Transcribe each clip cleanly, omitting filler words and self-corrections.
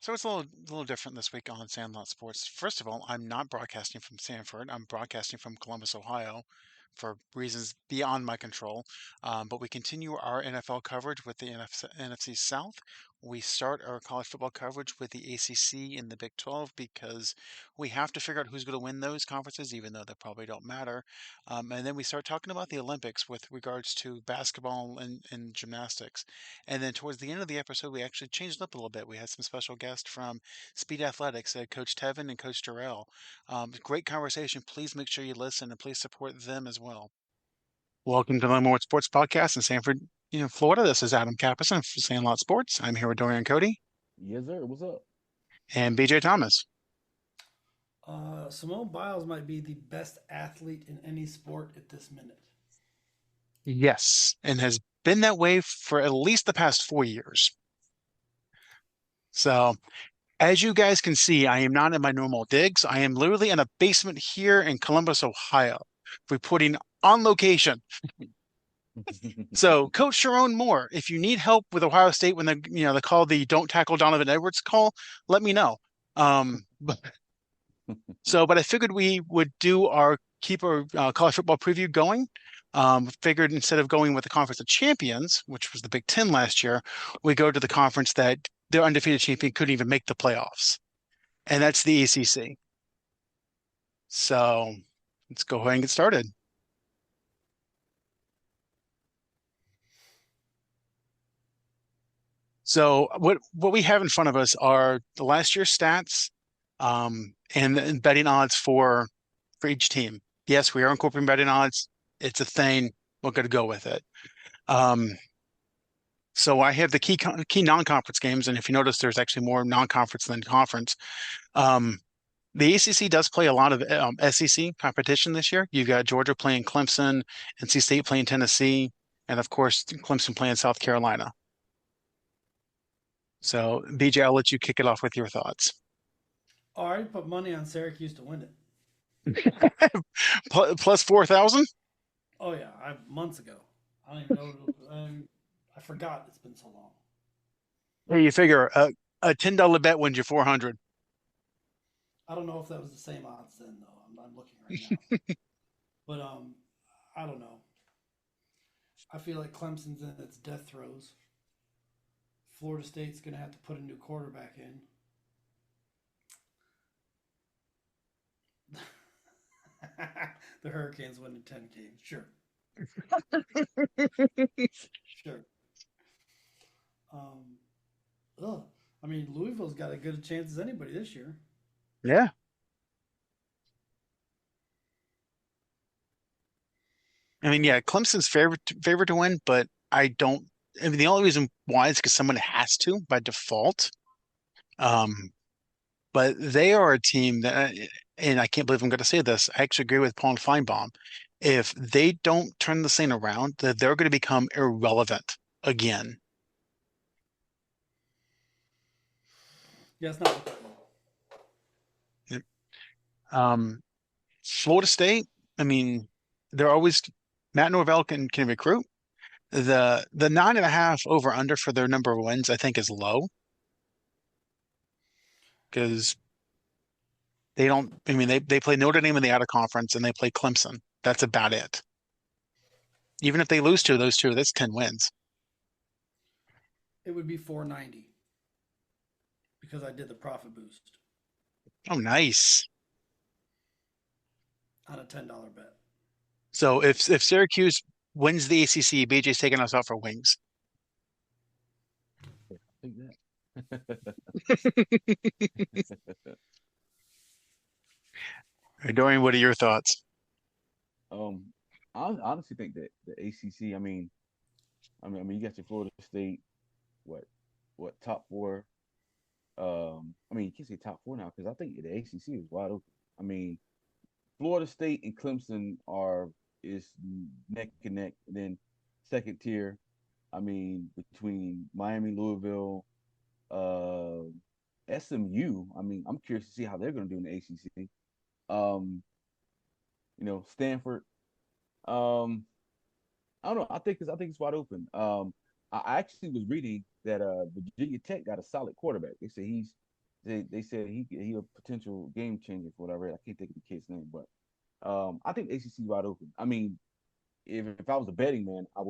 So it's a little different this week on Sandlot Sports. First of all, I'm not broadcasting from Sanford. I'm broadcasting from Columbus, Ohio, for reasons beyond my control. But we continue our NFL coverage with the NFC South. We start our college football coverage with the ACC and the Big 12 because we have to figure out who's going to win those conferences, even though they probably don't matter. And then we start talking about the Olympics with regards to basketball and gymnastics. And then towards the end of the episode, we actually changed it up a little bit. We had some special guests from Speed Athletics, Coach Tevin and Coach Jerryl. Great conversation. Please make sure you listen and please support them as well. Welcome to the More Sports Podcast in Sanford, Florida. This is Adam Capison for Sandlot Sports. I'm here with Dorian Cody Yes, sir. What's up? and BJ Thomas. Simone Biles might be the best athlete in any sport at this minute. Yes, and has been that way for at least the past 4 years. So, as you guys can see, I am not in my normal digs. I am literally in a basement here in Columbus, Ohio, reporting on location. So, Coach Sharon Moore, if you need help with Ohio State when they call the "Don't tackle Donovan Edwards" call, let me know. But but I figured we would keep our college football preview going. Figured instead of going with the Conference of Champions, which was the Big Ten last year, we go to the conference that their undefeated champion couldn't even make the playoffs, and that's the ACC. So let's go ahead and get started. So what we have in front of us are the last year's stats, and betting odds for each team. Yes, we are incorporating betting odds. It's a thing. We're going to go with it. So I have the key non-conference games, and if you notice, there's actually more non-conference than conference. The ACC does play a lot of SEC competition this year. You've got Georgia playing Clemson, NC State playing Tennessee, and of course Clemson playing South Carolina. So BJ, I'll let you kick it off with your thoughts. All right, put money on Syracuse to win it. Plus 4,000? Oh yeah, months ago. I don't even know. I forgot it's been so long. Hey, you figure a $10 bet wins you 400. I don't know if that was the same odds then though. I'm looking right now. But I don't know. I feel like Clemson's in its death throes. Florida State's going to have to put a new quarterback in. The Hurricanes winning 10 games. Sure. Sure. I mean, Louisville's got as good a chance as anybody this year. Yeah. I mean, yeah, Clemson's favorite to win, but I don't. I mean, the only reason why is because someone has to by default. Um, but they are a team that, and I can't believe I'm going to say this. I actually agree with Paul Feinbaum. If they don't turn this thing around, that they're going to become irrelevant again. Yeah, it's not. Um, Florida State, I mean, they're always Matt Norvell can recruit. The 9.5 over under for their number of wins, I think, is low because they don't. I mean, they play Notre Dame in the out of conference and they play Clemson. That's about it. Even if they lose to those two, that's 10 wins. It would be 490 because I did the profit boost Oh, nice. on a $10 bet. So if Syracuse wins the ACC, BJ's taking us out for wings. Take that. Dorian, what are your thoughts? um, I honestly think that the ACC. I mean, you got your Florida State. What, top four? I mean, you can't say top four now because I think the ACC is wide open. I mean, Florida State and Clemson is neck and neck. And then second tier, I mean, between Miami, Louisville, uh, SMU. I mean, I'm curious to see how they're going to do in the ACC. Um, Stanford. Um, I don't know. I think it's wide open. I actually was reading that Virginia Tech got a solid quarterback. They say he's they said he a potential game changer for whatever. I can't think of the kid's name, but I think the ACC wide open. I mean, if I was a betting man, I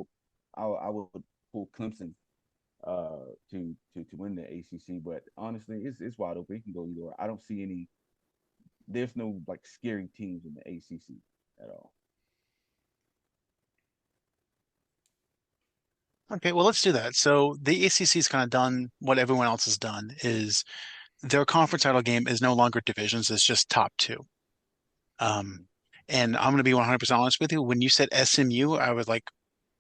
would pull Clemson to win the ACC. But honestly, it's wide open. It can go either way. I don't see any. There's no like scary teams in the ACC at all. Okay, well, let's do that. So the ACC's kind of done what everyone else has done is their conference title game is no longer divisions, it's just top two. Um, Mhm. and I'm going to be 100% honest with you. When you said SMU, I was like,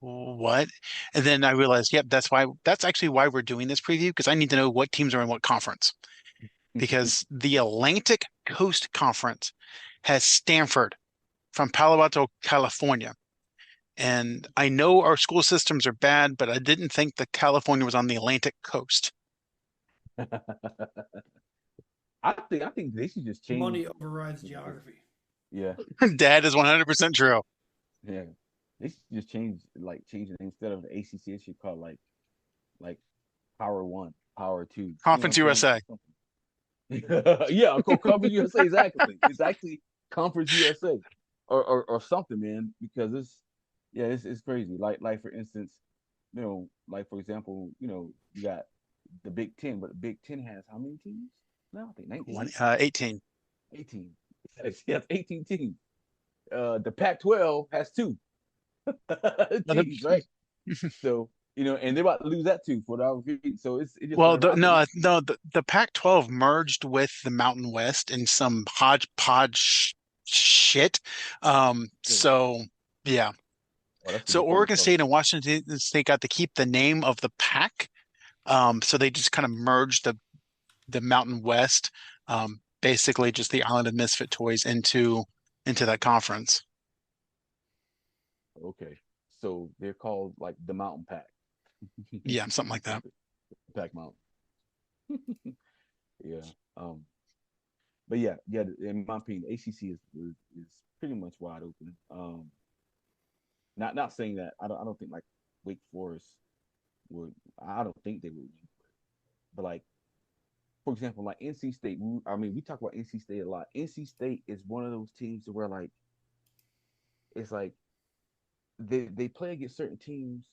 what? And then I realized, yep, that's actually why we're doing this preview because I need to know what teams are in what conference. Because the Atlantic Coast Conference has Stanford from Palo Alto, California. And I know our school systems are bad, but I didn't think that California was on the Atlantic coast. I think they should just change. Money overrides geography. Yeah, That is 100% true. yeah. They should just change it instead of the ACC. It should call it like Power One, Power Two. You know what Conference I'm saying? USA. Yeah, Conference USA exactly. It's actually Conference USA or something, man. Because it's crazy. Like for instance, like for example, you got the Big Ten, but the Big Ten has how many teams? No, I think 19, 18. 18. Yes, 18 teams. The Pac-12 has two teams, right? So and they're about to lose that too for the feet. So it's just Well, whatever. I think the Pac-12 merged with the Mountain West in some hodgepodge shit. it's So yeah. oh, that's the So defending Oregon color. State and Washington State got to keep the name of the pack. So they just kind of merged the Mountain West, basically just the Island of Misfit Toys into that conference. Okay, so they're called like the Mountain Pack. Yeah, something like that. Pack Mountain. Yeah. But yeah. In my opinion, ACC is pretty much wide open. Not saying that I don't think like Wake Forest would. I don't think they would win, but like for example, like NC State. I mean, we talk about NC State a lot. NC State is one of those teams where like it's like they play against certain teams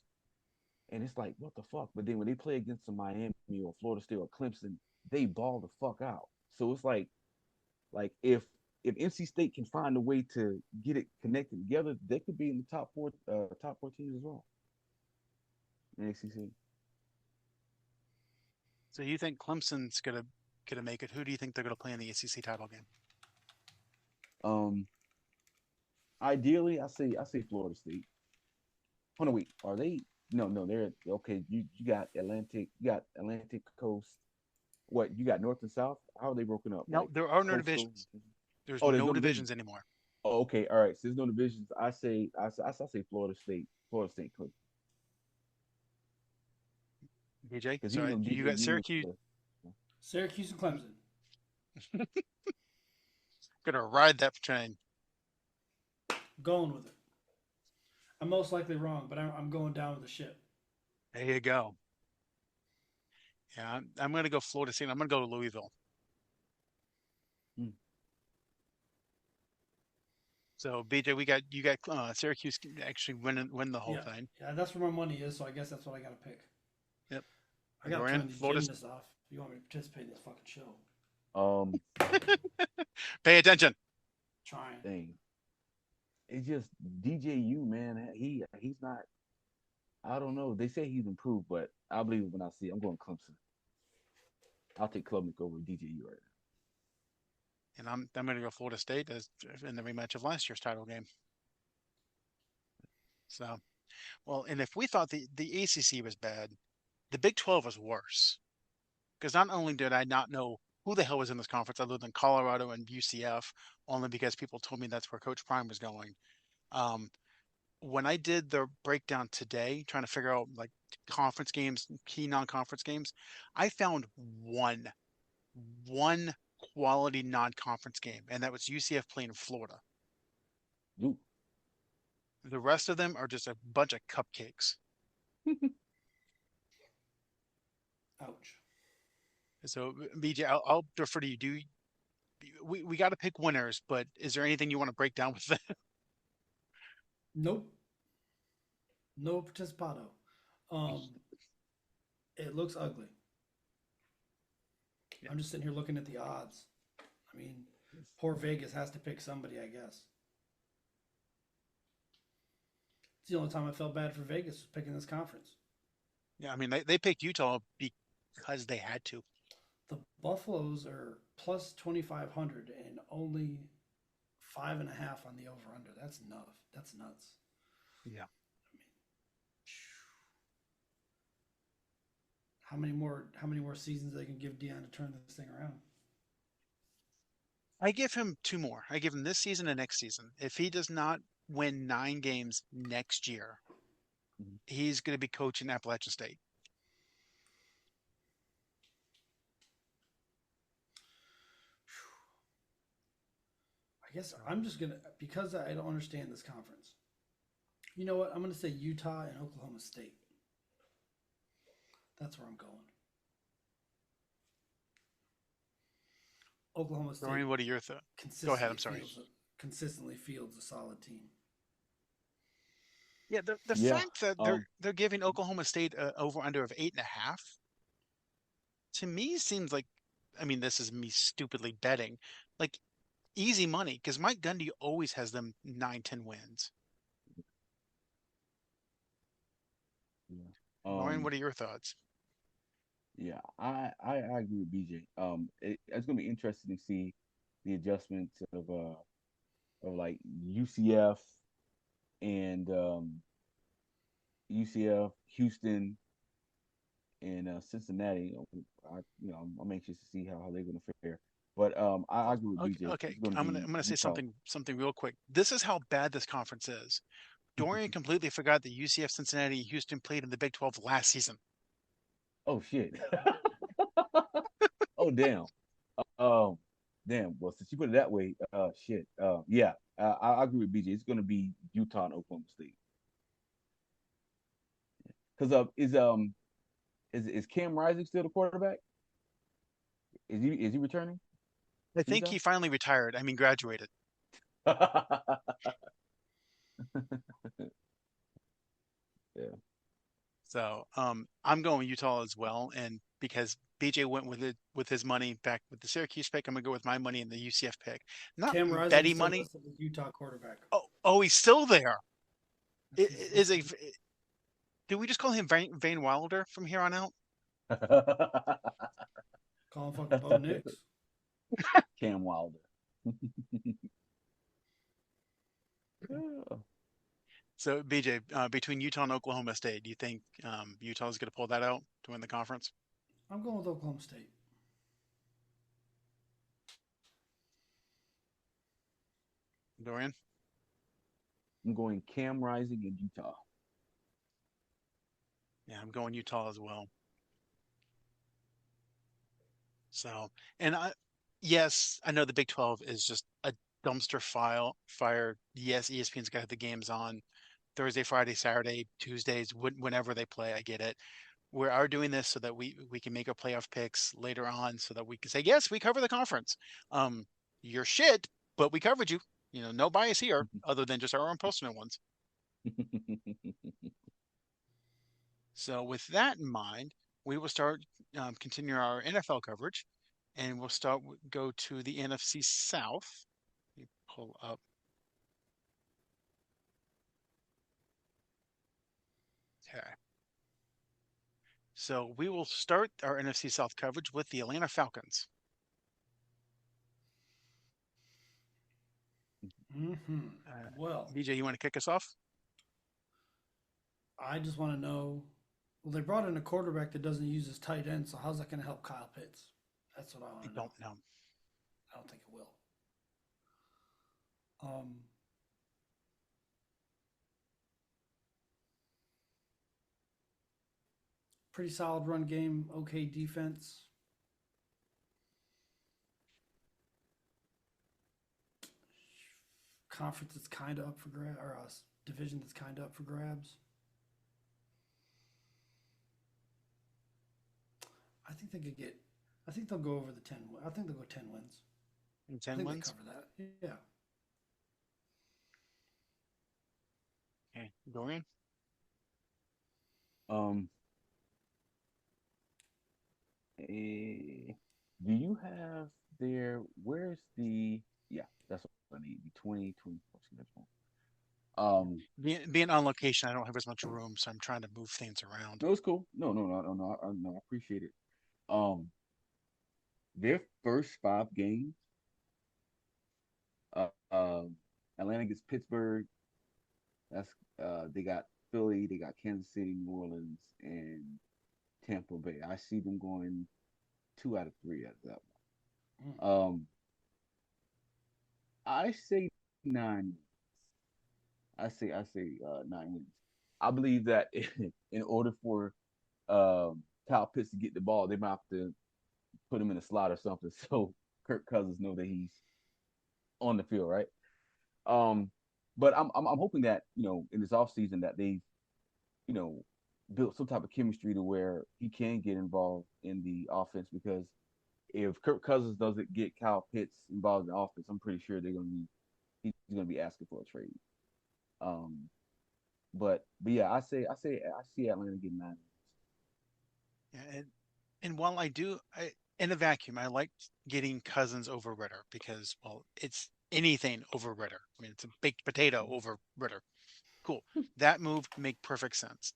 and it's like what the fuck. But then when they play against the Miami or Florida State or Clemson, they ball the fuck out. So it's like if NC State can find a way to get it connected together, they could be in the top four teams as well in ACC. So you think Clemson's gonna make it? Who do you think they're gonna play in the ACC title game? Um, Ideally, I say Florida State. Oh no, wait, are they? No, they're okay. You got Atlantic Coast. What you got North and South? How are they broken up? No, Like there are no coastal. divisions. There's Oh, there's no no division. divisions anymore. Oh, okay, all right. So there's no divisions. I say Florida State. Florida State Coast DJ, because so you got DJU. Syracuse Syracuse and Clemson. gonna ride that train. Going with it. I'm most likely wrong, but I'm going down with the ship. There you go. Yeah, I'm gonna go Florida State. I'm gonna go to Louisville. Hmm, So BJ, we got you got Syracuse actually win the whole Yeah, thing. yeah, that's where my money is. So I guess that's what I got to pick. Yep, I got we're to in turn these Florida. gymnasts off. If you want me to participate in this fucking show? um, Pay attention. Trying. Dang, it's just DJU, man. He's not. I don't know. They say he's improved, but I believe it when I see it. I'm going Clemson. I'll take Klubnik over DJU right And I'm gonna go Florida State as in the rematch of last year's title game. So well, and if we thought the ACC was bad, the Big 12 was worse. Because not only did I not know who the hell was in this conference other than Colorado and UCF, only because people told me that's where Coach Prime was going. Um, when I did the breakdown today, trying to figure out like conference games, key non-conference games, I found one quality non-conference game, and that was UCF playing Florida. now. Ooh. The rest of them are just a bunch of cupcakes. Ouch. So, BJ, I'll defer to you. We got to pick winners, but is there anything you want to break down with that? Nope. No participado. Um, it looks ugly. Yeah. I'm just sitting here looking at the odds. I mean, poor Vegas has to pick somebody, I guess. It's the only time I felt bad for Vegas was picking this conference. Yeah, I mean, they picked Utah because they had to. The Buffaloes are plus 2,500 and only 5.5 on the over under. That's nuts. That's nuts. Yeah. I mean, how many more seasons they can give Dion to turn this thing around? I give him two more. I give him this season and next season. If he does not win 9 games next year, Mhm. he's going to be coaching Appalachian State. I guess I'm just gonna because I don't understand this conference. You know what? I'm gonna say Utah and Oklahoma State. That's where I'm going. Oklahoma State Dorian, what are your thoughts? Go ahead. consistently I'm sorry. fields consistently fields a solid team. Yeah, the Yeah. fact that they're giving Oklahoma State a over under of 8.5 to me seems like, I mean, this is me stupidly betting, like easy money because Mike Gundy always has them 9, 10 wins. Yeah. Dorian, Um. what are your thoughts? Yeah. I agree with BJ. It's gonna be interesting to see the adjustments of like UCF and UCF, Houston, and Cincinnati. I'm anxious to see how they're going to fare. But I agree with Okay, BJ. okay. It's going to be I'm gonna say Utah. something real quick. This is how bad this conference is. Dorian completely forgot that UCF, Cincinnati, and Houston played in the Big 12 last season. Oh shit. Oh damn. Um, damn. Well, since you put it that way, shit. Yeah. I agree with BJ. It's going to be Utah and Oklahoma State. Because is Cam Rising still the quarterback? Is he returning I for think Utah? he finally retired. I mean, graduated. Yeah. So I'm going Utah as well, and because BJ went with it with his money back with the Syracuse pick, I'm gonna go with my money in the UCF pick. Not Cam Rising Betty still money. listed as Utah quarterback. Oh, he's still there. He's Is a listed. do we just call him Vane Wilder from here on out? Call him fucking Bo Nix. Cam Wilder. Yeah. So BJ, between Utah and Oklahoma State, do you think Utah is gonna pull that out to win the conference? I'm going with Oklahoma State. Dorian? I'm going Cam Rising in Utah. Yeah, I'm going Utah as well. So, and yes, I know the Big 12 is just a dumpster fire. Yes, ESPN's got the games on Thursday, Friday, Saturday, Tuesdays, whenever they play. I get it. We are doing this so that we can make our playoff picks later on, so that we can say yes, we cover the conference. Um, you're shit, but we covered you. You know, no bias here, other than just our own personal ones. So, with that in mind, we will start continue our NFL coverage, and we'll go to the NFC South. Let me pull up. Okay. So we will start our NFC South coverage with the Atlanta Falcons. Mm-hmm. Uh, Well, BJ, you want to kick us off? I just want to know. Well, they brought in a quarterback that doesn't use his tight end, so how's that going to help Kyle Pitts? That's what I want I to know. don't know. I don't think it will. Um, Pretty solid run game, okay defense. Conference that's kind of up for grabs, or a division that's kind of up for grabs. I think they could get I think they'll go over the 10. I think they'll go 10 wins. And I 10 think they wins. cover that. Yeah. Okay, Dorian. Um, eh, do you have there? Where's the? Yeah, that's what I need. The 2024 schedule. Yeah. Um, Being on location, I don't have as much room, so I'm trying to move things around. no, it's cool. No. No, I appreciate it. Um, their first 5 games. Uh, um, Atlanta gets Pittsburgh. That's they got Philly, they got Kansas City, New Orleans, and Tampa Bay. I see them going 2 out of 3 out of that Mm. one. I say 9. I say 9 wins. I believe that in order for Kyle Pitts to get the ball, they might have to put him in a slot or something so Kirk Cousins know that he's on the field, right? Um, but I'm hoping that in this offseason that they you know built some type of chemistry to where he can get involved in the offense because if Kirk Cousins doesn't get Kyle Pitts involved in the offense, I'm pretty sure he's gonna be asking for a trade. Um, but yeah, I see Atlanta getting 9. Yeah, and while in a vacuum, I liked getting Cousins over Ritter because, well, it's anything over Ritter. I mean, it's a baked potato over Ritter. Cool. That move make perfect sense.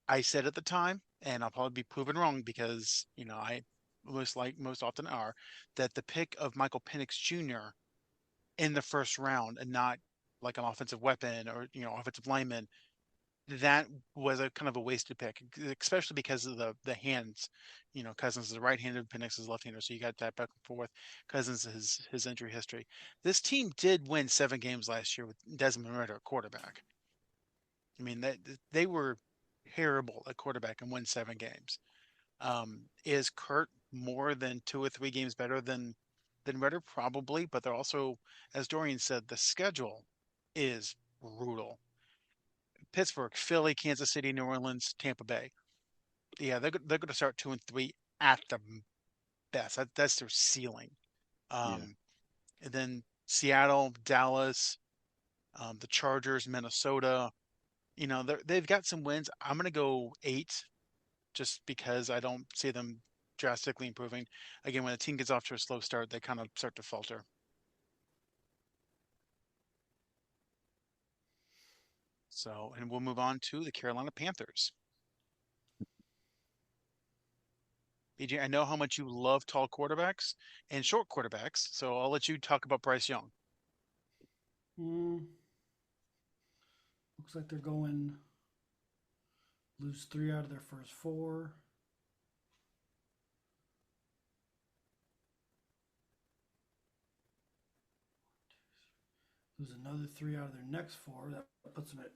I said at the time, and I'll probably be proven wrong because, I most often are, that the pick of Michael Penix Jr. in the first round and not like an offensive weapon or, offensive lineman, that was a kind of a wasted pick, especially because of the hands. Cousins is right-handed, Penix is left-hander, so you got that back and forth. Cousins his injury history. This team did win 7 games last year with Desmond Ridder at quarterback. I mean, they were terrible at quarterback and win 7 games. Is Kurt more than 2 or 3 games better than Ridder? Probably, but they're also, as Dorian said, the schedule is brutal. Pittsburgh, Philly, Kansas City, New Orleans, Tampa Bay. Yeah, they're going to start 2 and 3 at the best. That's their ceiling. Yeah. Um, and then Seattle, Dallas, the Chargers, Minnesota. They've got some wins. I'm going to go 8, just because I don't see them drastically improving. Again, when the team gets off to a slow start, they kind of start to falter. So, and we'll move on to the Carolina Panthers. BJ, I know how much you love tall quarterbacks and short quarterbacks, so I'll let you talk about Bryce Young. Mm. Looks like they're going lose 3 out of their first 4. Lose another 3 out of their next 4. That puts them at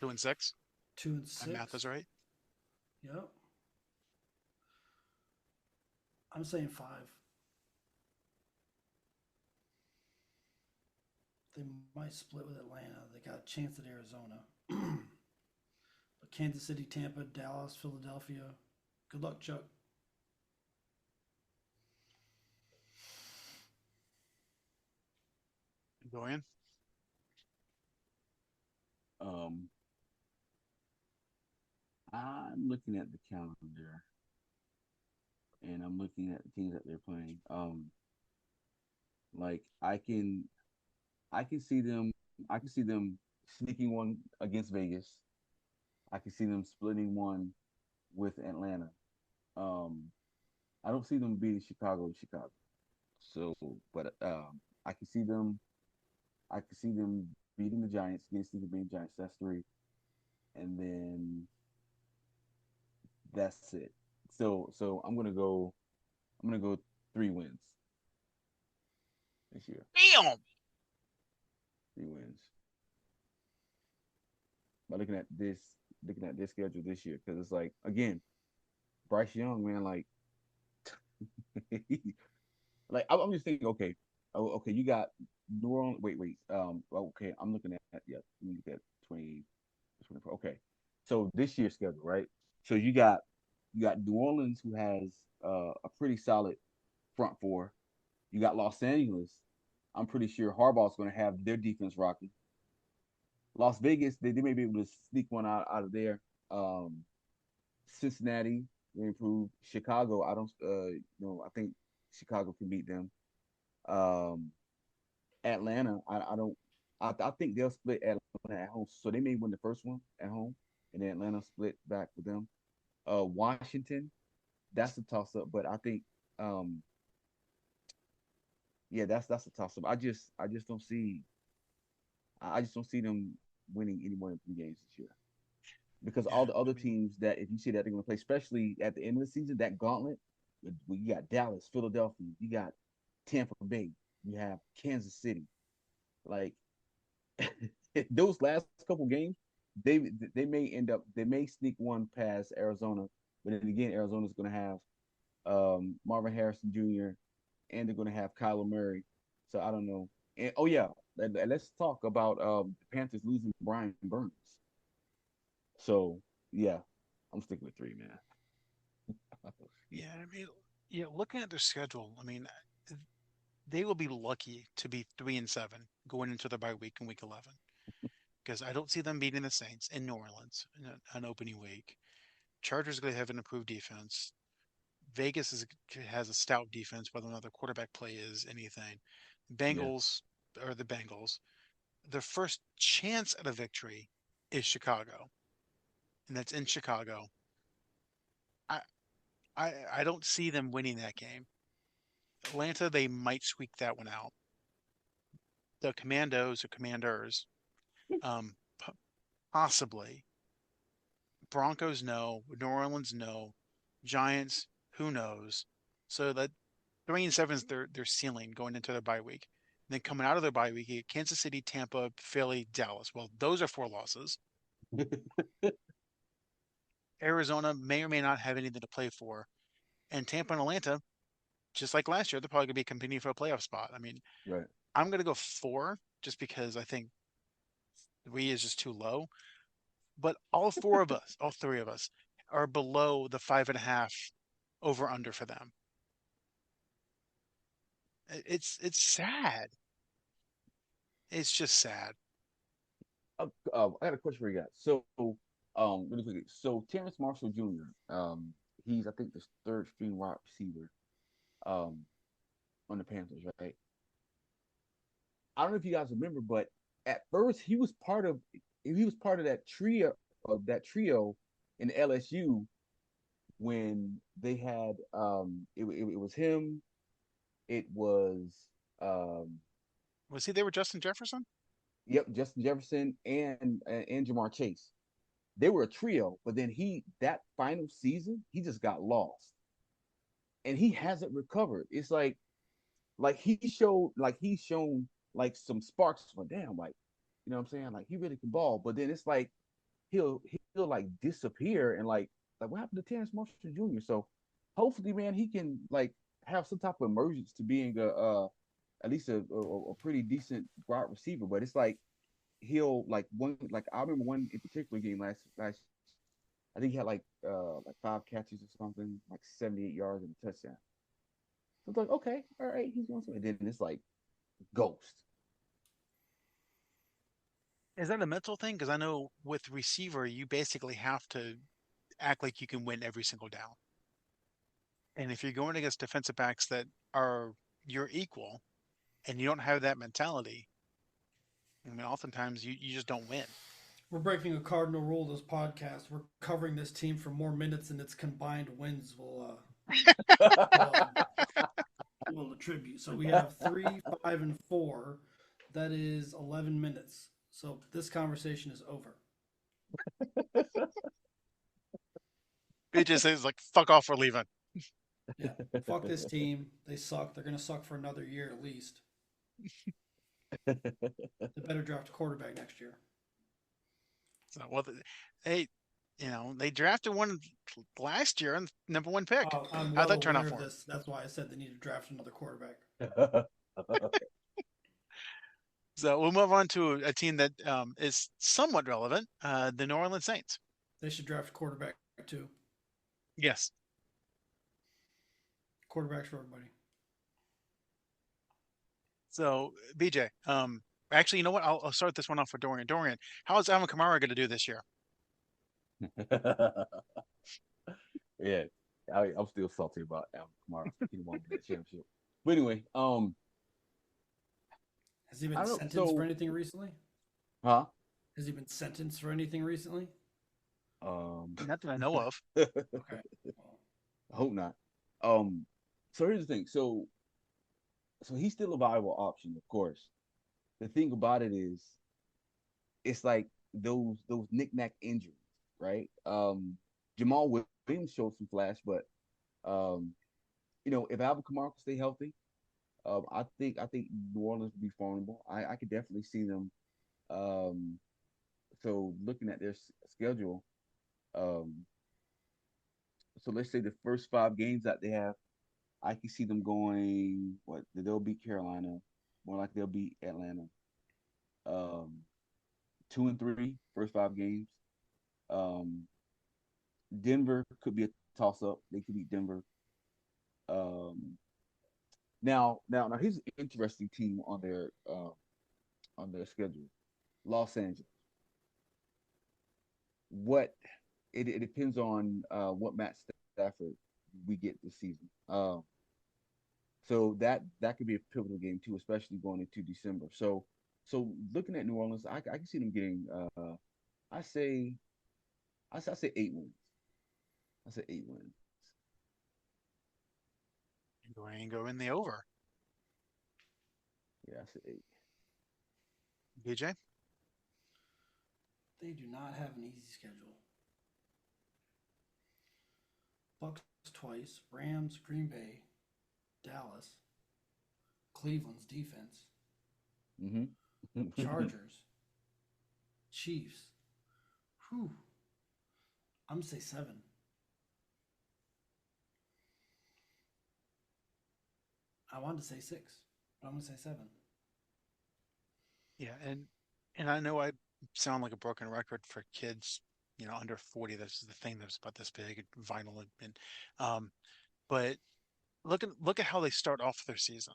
2 and 6. two and My math is six. right. Yep. I'm saying 5. They might split with Atlanta. They got a chance at Arizona. But Kansas City, Tampa, Dallas, Philadelphia. Good luck, Chuck. Dorian. Um, I'm looking at the calendar and I'm looking at the teams that they're playing. Like I can see them I can see them sneaking one against Vegas. I can see them splitting one with Atlanta. Um, I don't see them beating Chicago to Chicago. So, but I can see them. I can see them beating the Giants, getting sneaky beating Giants. That's 3, and then that's it. So I'm gonna go. I'm gonna go 3 wins this year. Damn. 3 wins. By looking at this schedule this year, because it's like again, Bryce Young, man, like, like I'm just thinking, okay, oh, okay, you got New Orleans. Wait. Okay, I'm looking at yeah. Let me look at 20, 24. Okay, so this year's schedule, right? So you got You got New Orleans, who has a pretty solid front four. You got Los Angeles. I'm pretty sure Harbaugh's going to have their defense rocking. Las Vegas, they may be able to sneak one out of there. Um, Cincinnati, they improved. Chicago, I don't, I think Chicago can beat them. Um, Atlanta, I don't, I think they'll split Atlanta at home, so they may win the first one at home, and then Atlanta split back with them. Washington, that's a toss up, but I think, um, yeah, that's a toss up. I just don't see them winning any more than 3 games this year because all Yeah, the I other mean, teams that if you see that they're going to play, especially at the end of the season, that gauntlet, you got Dallas, Philadelphia, you got Tampa Bay, you have Kansas City. Like those last couple games, they may sneak one past Arizona, but then again, Arizona's going to have Marvin Harrison Jr. and they're going to have Kyler Murray. So I don't know. And oh yeah, let's talk about the Panthers losing Brian Burns. So yeah, I'm sticking with three, man. yeah, I mean, yeah, looking at their schedule, I mean, they will be lucky to be 3-7 going into the bye week in week 11 because I don't see them beating the Saints in New Orleans in an opening week. Chargers going to have an improved defense. Vegas has a stout defense, whether or not their quarterback play is anything. Yeah, Bengals are the Bengals. Their first chance at a victory is Chicago, and that's in Chicago. I I don't see them winning that game. Atlanta, they might squeak that one out. The Commandos or Commanders, um, possibly. Broncos, no. New Orleans, no. Giants, who knows? So that 3-7 is their ceiling going into their bye week. And then coming out of their bye week, you get Kansas City, Tampa, Philly, Dallas. Well, those are 4 losses. Arizona may or may not have anything to play for. And Tampa and Atlanta, just like last year, they're probably going to be competing for a playoff spot. I mean, right. I'm going to go 4 just because I think 3 is just too low. But all 4 of us, all 3 of us, are below the 5.5 over under for them. It's sad. It's just sad. I got a question for you guys. So, really quickly. So, Terrence Marshall Jr. He's I think the third string wide receiver, um, on the Panthers, right? I don't know if you guys remember, but at first he was part of that trio in LSU when they had it was him, it was um Was he there with Justin Jefferson? yep, Justin Jefferson and Jamar Chase. They were a trio, but then that final season he just got lost and he hasn't recovered. It's he's shown like some sparks for damn, like, you know what I'm saying, like he really can ball, but then it's like he'll like disappear and like what happened to Terrence Marshall Jr. So hopefully, man, he can like have some type of emergence to being a at least a pretty decent wide receiver. But it's like he'll like I remember one in particular game last I think he had like 5 catches or something, like 78 yards and a touchdown. So it's like, okay, all right, he's going to, and then it's like ghost. Is that a mental thing? Because I know with receiver, you basically have to act like you can win every single down. And if you're going against defensive backs that are your equal and you don't have that mentality, I mean, oftentimes you just don't win. We're breaking a cardinal rule of this podcast. We're covering this team for more minutes than its combined wins will attribute. So we have 3, 5, and 4. That is 11 minutes. So this conversation is over. It just is like, fuck off, we're leaving. Yeah. Fuck this team. They suck. They're going to suck for another year at least. They better draft a quarterback next year. So, well, they, they drafted one last year and #1 pick. I'm How'd well that turn out aware for of him? this. That's why I said they need to draft another quarterback. So we'll move on to a team that is somewhat relevant, the New Orleans Saints. They should draft a quarterback too. Yes. Quarterbacks for everybody. So BJ, actually, you know what? I'll start this one off with Dorian. Dorian, how is Alvin Kamara going to do this year? Yeah, I'm still salty about Alvin Kamara. He won that championship. But anyway, Has he I been don't know. sentenced for So, anything recently? huh? Has he been sentenced for anything recently? Um, Not that I know of. I Okay. Well, hope not. Um, so here's the thing. So he's still a viable option, of course. The thing about it is, it's like those knick-knack injuries, right? Jamal Williams showed some flash, but um, if Alvin Kamara can stay healthy, I think New Orleans would be formidable. I could definitely see them. Um, so looking at their schedule, um, so let's say the first 5 games that they have, I can see them going. What they'll beat Carolina, more like they'll beat Atlanta. Um, 2-3 first 5 games. Um, Denver could be a toss up. They could beat Denver. Um, now here's an interesting team on their schedule. Los Angeles. What it depends on what Matt Stafford we get this season. So that could be a pivotal game too, especially going into December. So looking at New Orleans, I can see them getting I say I say 8 wins. I say 8 wins. Dorian go in the over. Yeah, I say eight. BJ, they do not have an easy schedule. Bucks twice, Rams, Green Bay, Dallas, Cleveland's defense, Mm-hmm. Chargers, Chiefs. Whew. I'm gonna say 7. I wanted to say 6, but I'm gonna say 7. yeah, and I know I sound like a broken record for kids, under 40. This is the thing that's about this big, vinyl, and but look at how they start off their season.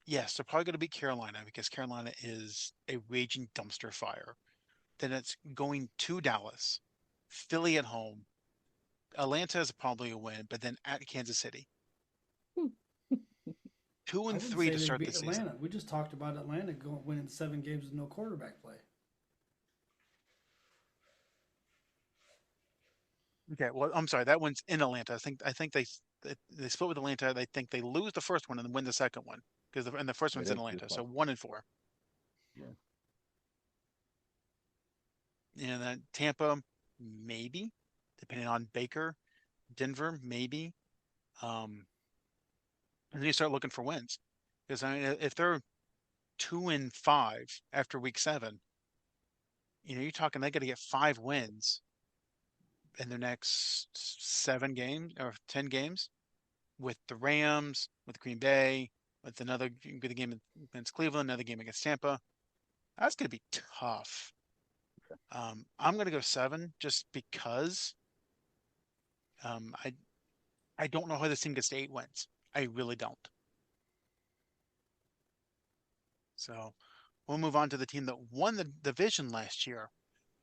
Yes, they're probably going to beat Carolina because Carolina is a raging dumpster fire. Then it's going to Dallas, Philly at home. Atlanta is probably a win, but then at Kansas City. Two I and wouldn't three say to they start the beat season. Atlanta. We just talked about Atlanta going winning 7 games with no quarterback play. Okay, well, I'm sorry, that one's in Atlanta. I think they split with Atlanta. They think they lose the first one and then win the second one because and the first Yeah, one's in that's Atlanta. So possible. 1-4. Yeah. And then Tampa, maybe, depending on Baker. Denver, maybe. Um, and then you start looking for wins because I mean, if they're 2-5 after week 7, you're talking they got to get 5 wins in their next 7 games or 10 games with the Rams, with Green Bay, with another good game against Cleveland, another game against Tampa. That's going to be tough. I'm going to go 7 just because I don't know how this team gets to 8 wins. I really don't. So we'll move on to the team that won the division last year,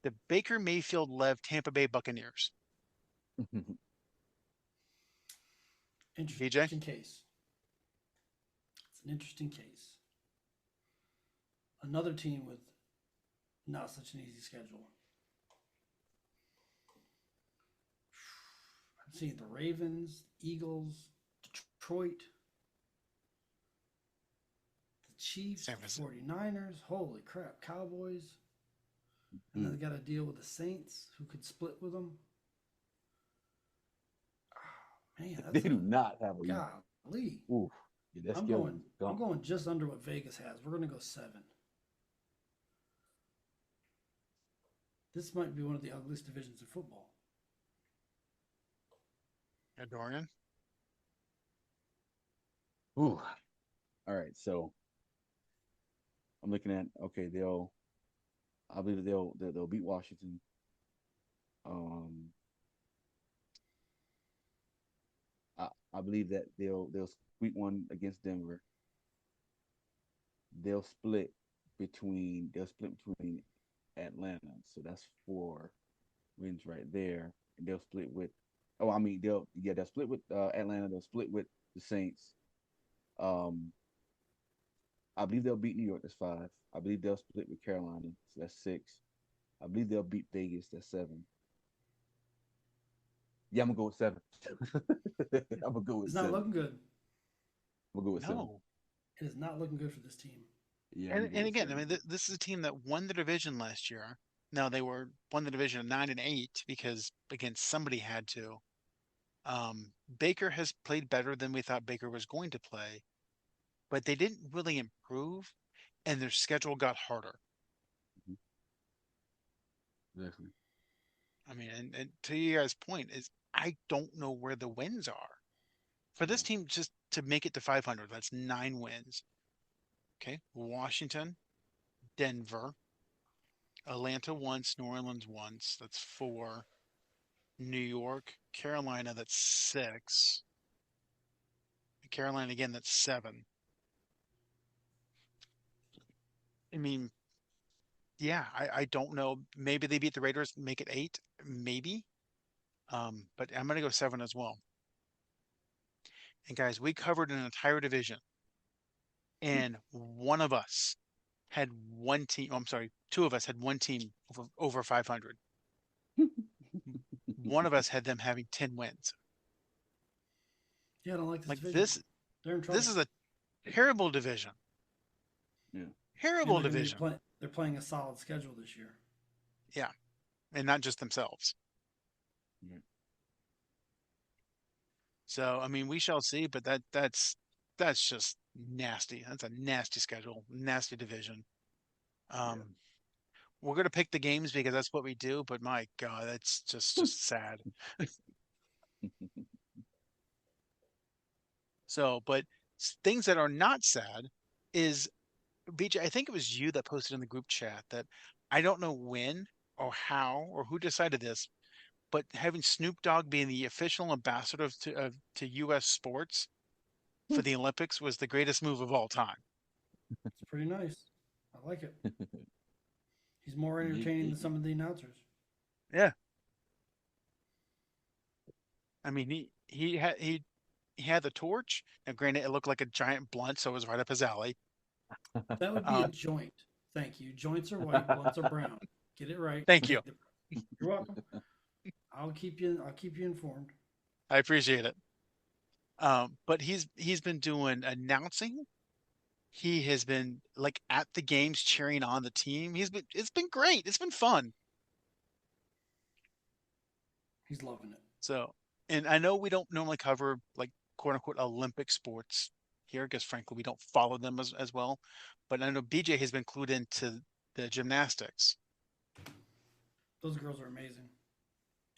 the Baker Mayfield-led Tampa Bay Buccaneers. BJ? Interesting case. It's an interesting case. Another team with not such an easy schedule. I'm seeing the Ravens, Eagles, Detroit, the Chiefs, San the Francisco. 49ers. Holy crap, Cowboys. And then they got to deal with the Saints, who could split with them. Oh, man, They that's do a not have a lead. golly. Oof. Yeah, that I'm schedule going. is I'm gone. going just under what Vegas has. We're going to go 7. This might be one of the ugliest divisions in football. Dorian? Ooh. All right. So I'm looking at okay. I believe that they'll beat Washington. Um, I believe that they'll sweep one against Denver. They'll split between Atlanta. So that's 4 wins right there. And they'll split with they'll split with Atlanta. They'll split with the Saints. Um, I believe they'll beat New York. That's 5. I believe they'll split with Carolina. So that's 6. I believe they'll beat Vegas. That's 7. Yeah, I'm gonna go with 7. I'm gonna go with It's not 7. looking good. I'm gonna go with 7. No. It is not looking good for this team. Yeah, I'm And gonna go and with again, I mean, 7. this is a team that won the division last year. Now they won the division at 9-8 because again somebody had to. Baker has played better than we thought Baker was going to play, but they didn't really improve, and their schedule got harder. Mhm. Exactly. I mean, and to you guys' point is, I don't know where the wins are for this Yeah. team just to make it to 500. That's 9 wins. Okay, Washington, Denver, Atlanta once, New Orleans once. That's 4. New York, Carolina. That's 6. Carolina again. That's 7. I mean, yeah, I don't know. Maybe they beat the Raiders, make it 8, maybe. But I'm gonna go 7 as well. And guys, we covered an entire division, and one of us had one team. Oh, I'm sorry, 2 of us had one team over 500. One of us had them having 10 wins. Yeah, I don't like this Like division. this, They're in this trouble. is a terrible division. Yeah. And Terrible they're going to be division. playing. They're playing a solid schedule this year. Yeah, and not just themselves. Yeah. So I mean, we shall see. But that's just nasty. That's a nasty schedule, nasty division. Yeah. Um, we're gonna pick the games because that's what we do. But my God, that's just sad. So, but things that are not sad is BJ. I think it was you that posted in the group chat that I don't know when or how or who decided this, but having Snoop Dogg being the official ambassador to U.S. sports for the Olympics was the greatest move of all time. It's pretty nice. I like it. He's more You, entertaining you, than some of the announcers. Yeah, I mean he had the torch. Now, granted, it looked like a giant blunt, so it was right up his alley. That would be a Um, joint. Thank you. Joints are white, blunts are brown. Get it right. thank you. You're welcome. I'll keep you. I'll keep you informed. I appreciate it. But he's been doing announcing. He has been like at the games cheering on the team. It's been great. It's been fun. He's loving it. So, and I know we don't normally cover like quote unquote Olympic sports here because frankly we don't follow them as well. But I know BJ has been clued into the gymnastics. Those girls are amazing.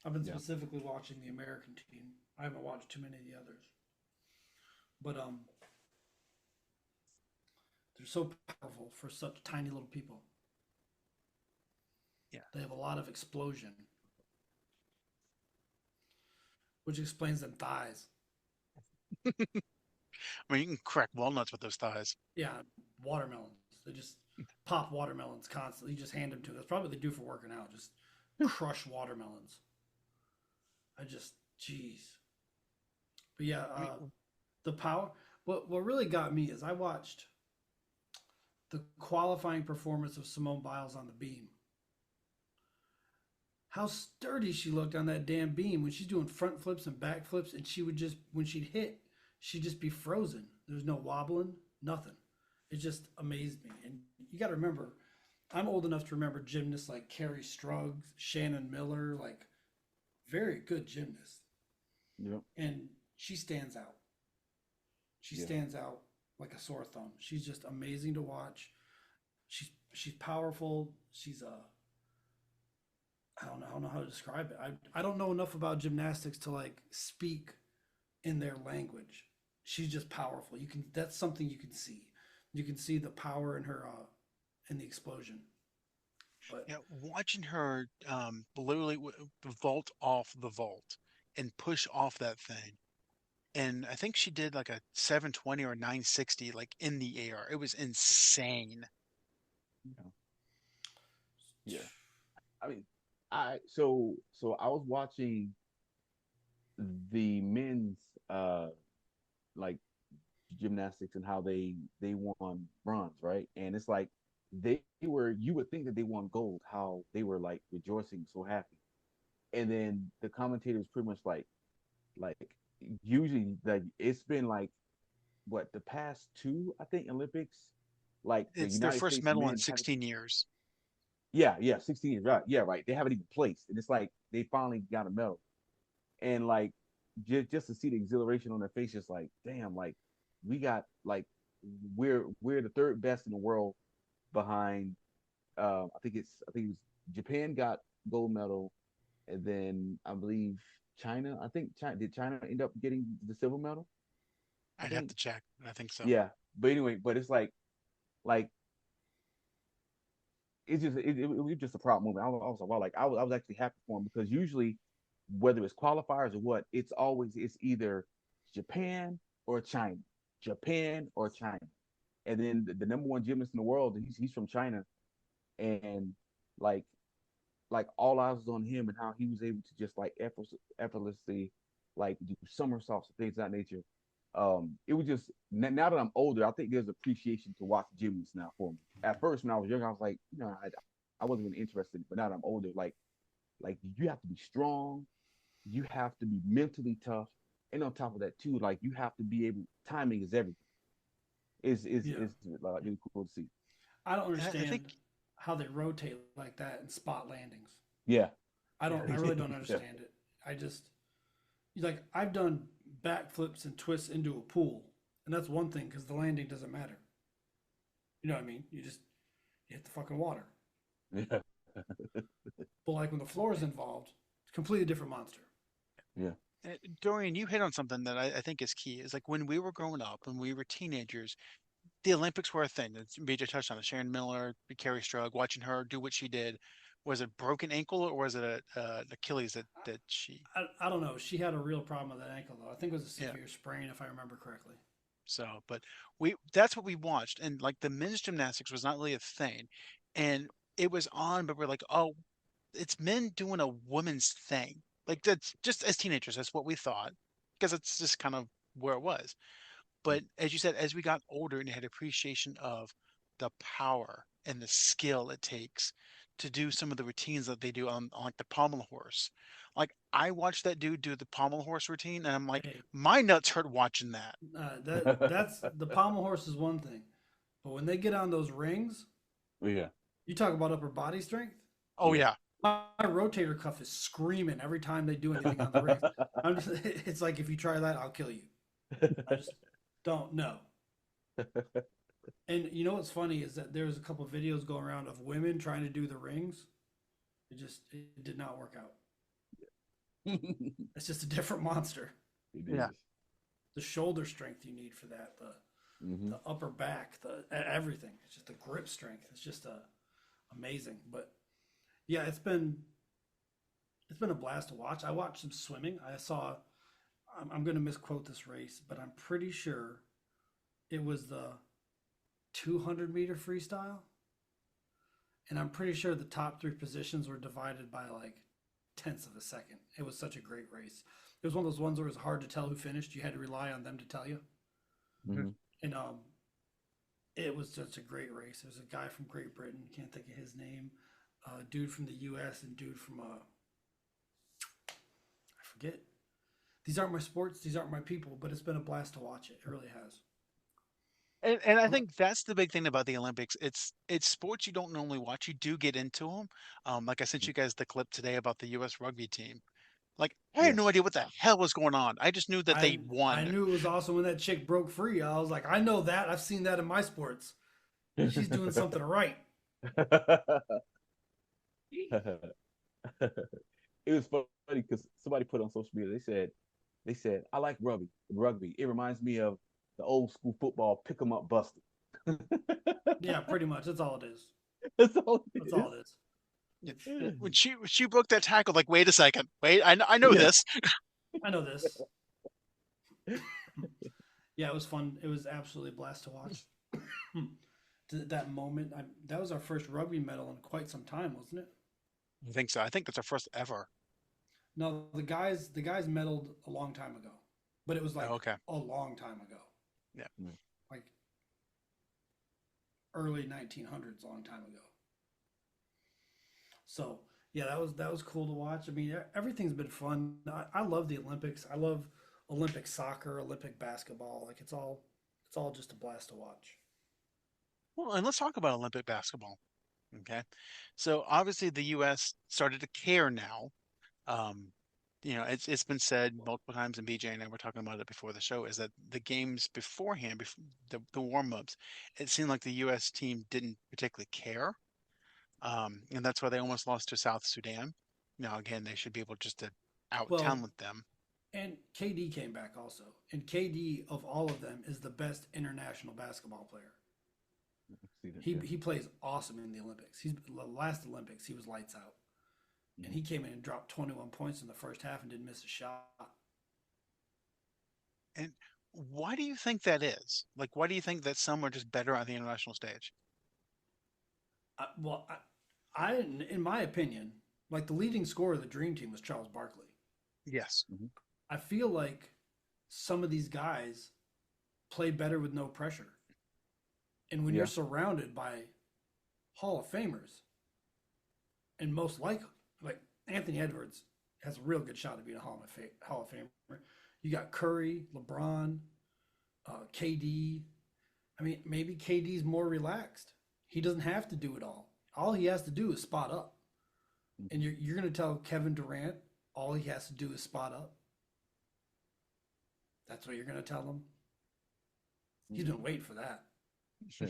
I've been yeah. specifically watching the American team. I haven't watched too many of the others, but they're so powerful for such tiny little people. Yeah. They have a lot of explosion, which explains them thighs. I mean, you can crack walnuts with those thighs. Yeah, watermelons. They just pop watermelons constantly. You just hand them to them. That's probably what they do for working out. Just crush watermelons. Jeez. But yeah, I mean, the power. What really got me is I watched the qualifying performance of Simone Biles on the beam. How sturdy she looked on that damn beam when she's doing front flips and back flips, and she would just when she'd hit, she'd just be frozen. There's no wobbling, nothing. It just amazed me. And you got to remember, I'm old enough to remember gymnasts like Carrie Struggs, Shannon Miller, like very good gymnasts. Yep. And she stands out. She Yeah. stands out like a sore thumb. She's just amazing to watch. She's powerful. She's I don't know how to describe it. I don't know enough about gymnastics to like speak in their language. She's just powerful. That's something you can see. You can see the power in her in the explosion. But yeah, watching her literally vault off the vault and push off that thing. and I think she did like a 720 or 960 like in the air. It was insane. Yeah. Yeah. I mean, so I was watching the men's like gymnastics and how they won bronze, right? And it's like they were you would think that they won gold, how they were like rejoicing so happy. And then the commentators pretty much like usually like it's been like what the past two I think Olympics, like the It's their United first States medal in men haven't. 16 years. Yeah, 16 years, right? Yeah, right. They haven't even placed, and it's like they finally got a medal, and like just to see the exhilaration on their faces, like damn, like we got like we're the third best in the world behind. I think it was Japan got gold medal, and then I believe China. I think China end up getting the silver medal? I I'd have think. to check, but I think so. Yeah, but anyway, but it's like it was just a proud moment. I was like, wow, like I was actually happy for him because usually, whether it's qualifiers or what, it's either Japan or China, Japan or China, and then the number one gymnast in the world, he's from China, and like like all eyes was on him and how he was able to just like effortlessly like do somersaults and things of that nature. It was just now that I'm older, I think there's appreciation to watch gymnasts now for me. At first, when I was younger, I was like, I wasn't really interested. But now that I'm older, like you have to be strong, you have to be mentally tough, and on top of that too, like you have to be able. Timing is everything. Yeah. Is really cool to see. I don't And I think, understand how they rotate like that in spot landings. Yeah, I yeah, don't. I really don't yeah, understand it. I just like I've done backflips and twists into a pool, and that's one thing because the landing doesn't matter. You know what I mean? You hit the fucking water. yeah, But like when the floor is involved, it's a completely different monster. yeah. Dorian, you hit on something that I think is key. Is like when we were growing up, when we were teenagers, the Olympics were a thing. It's BJ touched on it. Sharon Miller, Carrie Strug, watching her do what she did. Was it broken ankle or was it an Achilles that she? I don't know. She had a real problem with that ankle though. I think it was a Yeah. severe sprain if I remember correctly. So, but we that's what we watched, and like the men's gymnastics was not really a thing, and it was on, but we're like, oh, it's men doing a woman's thing. Like that's just as teenagers, that's what we thought, because it's just kind of where it was. But as you said, as we got older and had appreciation of the power and the skill it takes to do some of the routines that they do on like the pommel horse. Like I watched that dude do the pommel horse routine and I'm like, Hey, my nuts hurt watching that. that's the pommel horse is one thing, but when they get on those rings, Yeah, you talk about upper body strength. Oh yeah. yeah. My rotator cuff is screaming every time they do anything on the rings. I'm just, it's like if you try that, I'll kill you. I just don't know. And you know what's funny is that there's a couple of videos going around of women trying to do the rings. It did not work out. it It's just a different monster. Yeah. is. The shoulder strength you need for that, Hmm. the upper back, the everything. It's just the grip strength. It's just amazing. But yeah, it's been a blast to watch. I watched some swimming. I saw. I'm going to misquote this race, but I'm pretty sure it was the 200-meter freestyle, and I'm pretty sure the top three positions were divided by like tenths of a second. It was such a great race. It was one of those ones where it was hard to tell who finished. You had to rely on them to tell you. Hmm. And it was such a great race. There was a guy from Great Britain, can't think of his name, dude from the U.S. and dude from I forget. These aren't my sports. These aren't my people. But it's been a blast to watch it. It really has. And I think that's the big thing about the Olympics. It's sports you don't normally watch. You do get into them. Like I sent you guys the clip today about the U.S. rugby team. Like I had Yeah. no idea what the hell was going on. I just knew that they I won. knew it was awesome when that chick broke free. I was like, I know that. I've seen that in my sports. She's doing something right. It was funny because somebody put on social media. They said I like rugby. Rugby. It reminds me of the old school football. Pick 'em up, busted. Yeah, pretty much. That's all it is. That's all it That's is. all it is. When she broke that tackle, like wait a second, wait, I know Yeah. this. I know this. Yeah, it was fun. It was absolutely a blast to watch. That moment, that was our first rugby medal in quite some time, wasn't it? I think so. I think that's our first ever. No, the guys medaled a long time ago, but it was Oh, like okay. a long time ago, Yeah. Mm. like early 1900s, a long time ago. So yeah, that was cool to watch. I mean, everything's been fun. I love the Olympics. I love Olympic soccer, Olympic basketball. Like it's all just a blast to watch. Well, and let's talk about Olympic basketball. Okay. So obviously the U.S. started to care now. Um, it's been said multiple times, and BJ and I were talking about it before the show, is that the games beforehand, before the warm-ups, it seemed like the U.S. team didn't particularly care. And that's why they almost lost to South Sudan. Now, again, they should be able just to Well, out-talent them. and KD came back also, and KD of all of them is the best international basketball player. See that? He Yeah. he plays awesome in the Olympics. He's the last Olympics he was lights out, and Mhm. he came in and dropped 21 points in the first half and didn't miss a shot. And why do you think that is? Like, why do you think that some are just better on the international stage? Well, in my opinion, like the leading scorer of the Dream Team was Charles Barkley. Yes. Mhm. I feel like some of these guys play better with no pressure, and when you're Yeah. surrounded by Hall of Famers, and most like Anthony Edwards has a real good shot to be a Hall of Famer. You got Curry, LeBron, KD. I mean, maybe KD's more relaxed. He doesn't have to do it all. All he has to do is spot up. And Mhm. you're going to tell Kevin Durant all he has to do is spot up. That's what you're going to tell him. He's Mhm. been waiting for that. Yeah.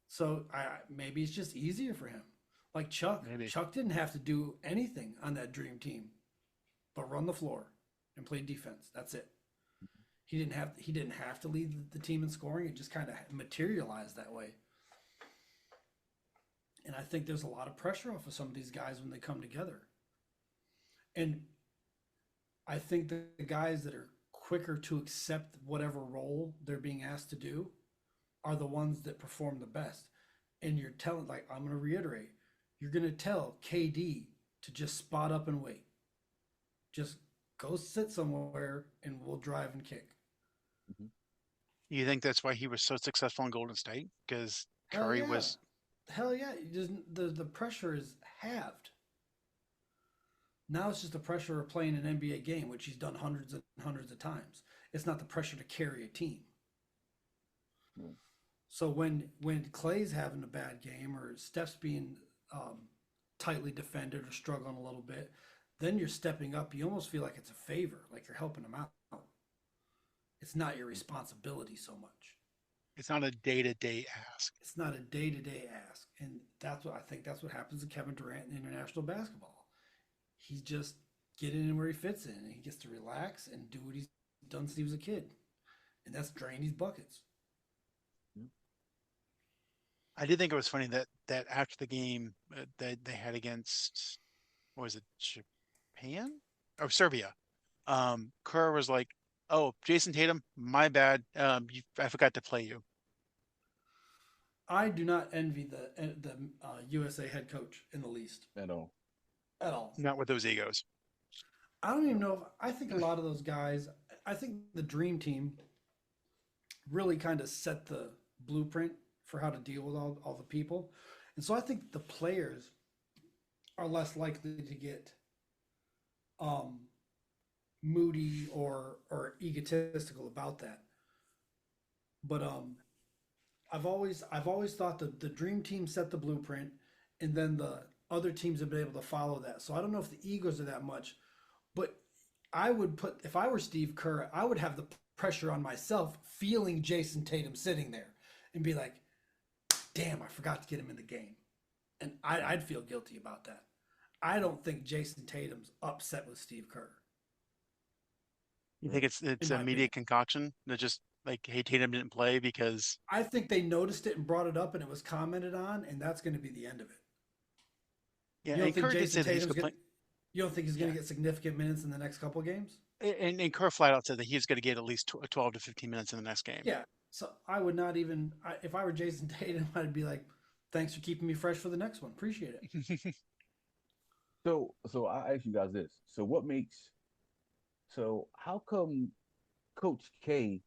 So maybe it's just easier for him. Like Chuck. Maybe. Chuck didn't have to do anything on that dream team, but run the floor and play defense. That's it. He didn't have to lead the team in scoring. It just kind of materialized that way. And I think there's a lot of pressure off of some of these guys when they come together. And I think the guys that are quicker to accept whatever role they're being asked to do are the ones that perform the best. And you're telling, like, I'm going to reiterate, you're going to tell KD to just spot up and wait. Just go sit somewhere and we'll drive and kick. Mhm. You think that's why he was so successful in Golden State? Because Hell Curry yeah. was, Hell yeah. The pressure is halved. Now it's just the pressure of playing an NBA game, which he's done hundreds and hundreds of times. It's not the pressure to carry a team. Mhm. So when Clay's having a bad game or Steph's being tightly defended or struggling a little bit, then you're stepping up. You almost feel like it's a favor, like you're helping them out. It's not your responsibility so much. it's not a day-to-day ask. It's not a day-to-day ask, and that's what happens to Kevin Durant in international basketball. He's just getting in where he fits in, and he gets to relax and do what he's done since he was a kid, and that's drain these buckets. Yeah. I did think it was funny that after the game that they had against, what was it, Japan? Oh, Serbia. Kerr was like, "Oh, Jason Tatum, my bad. I forgot to play you." I do not envy the USA head coach in the least At all. at all. Not with those egos. I don't even No. know. I think a lot of those guys. I think the dream team really kind of set the blueprint for how to deal with all the people, and so I think the players are less likely to get um, moody or egotistical about that. But I've always thought that the dream team set the blueprint, and then the other teams have been able to follow that. So I don't know if the egos are that much, but I would put if I were Steve Kerr, I would have the pressure on myself, feeling Jason Tatum sitting there, and be like, "Damn, I forgot to get him in the game," and I'd feel guilty about that. I don't think Jason Tatum's upset with Steve Kerr, You think in it's a my media opinion. concoction that just like, hey, Tatum didn't play because I think they noticed it and brought it up, and it was commented on, and that's going to be the end of it. yeah, You don't and think Kerr did Jason say that he's Tatum's complaining. going? You don't think he's going Yeah, to get significant minutes in the next couple of games? and Kerr flat out said that he's going to get at least 12 to 15 minutes in the next game. Yeah. So I would not even if I were Jason Tatum, I'd be like, "Thanks for keeping me fresh for the next one. Appreciate it." So I ask you guys this. So how come Coach K,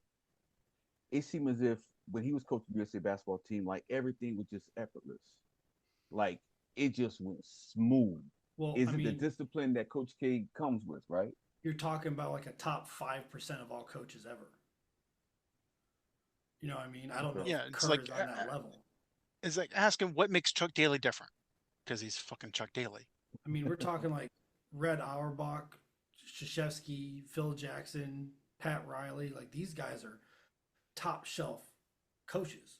it seemed as if when he was coaching the USA basketball team, like everything was just effortless. Like it just went smooth. Well, Is it the discipline that Coach K comes with, right? You're talking about like a top 5% of all coaches ever. You know what I mean? I don't know Yeah, if it's Kerr like is on that level. it's like asking what makes Chuck Daly different because he's fucking Chuck Daly. I mean, we're talking like Red Auerbach, Krzyzewski, Phil Jackson, Pat Riley. Like these guys are top shelf coaches.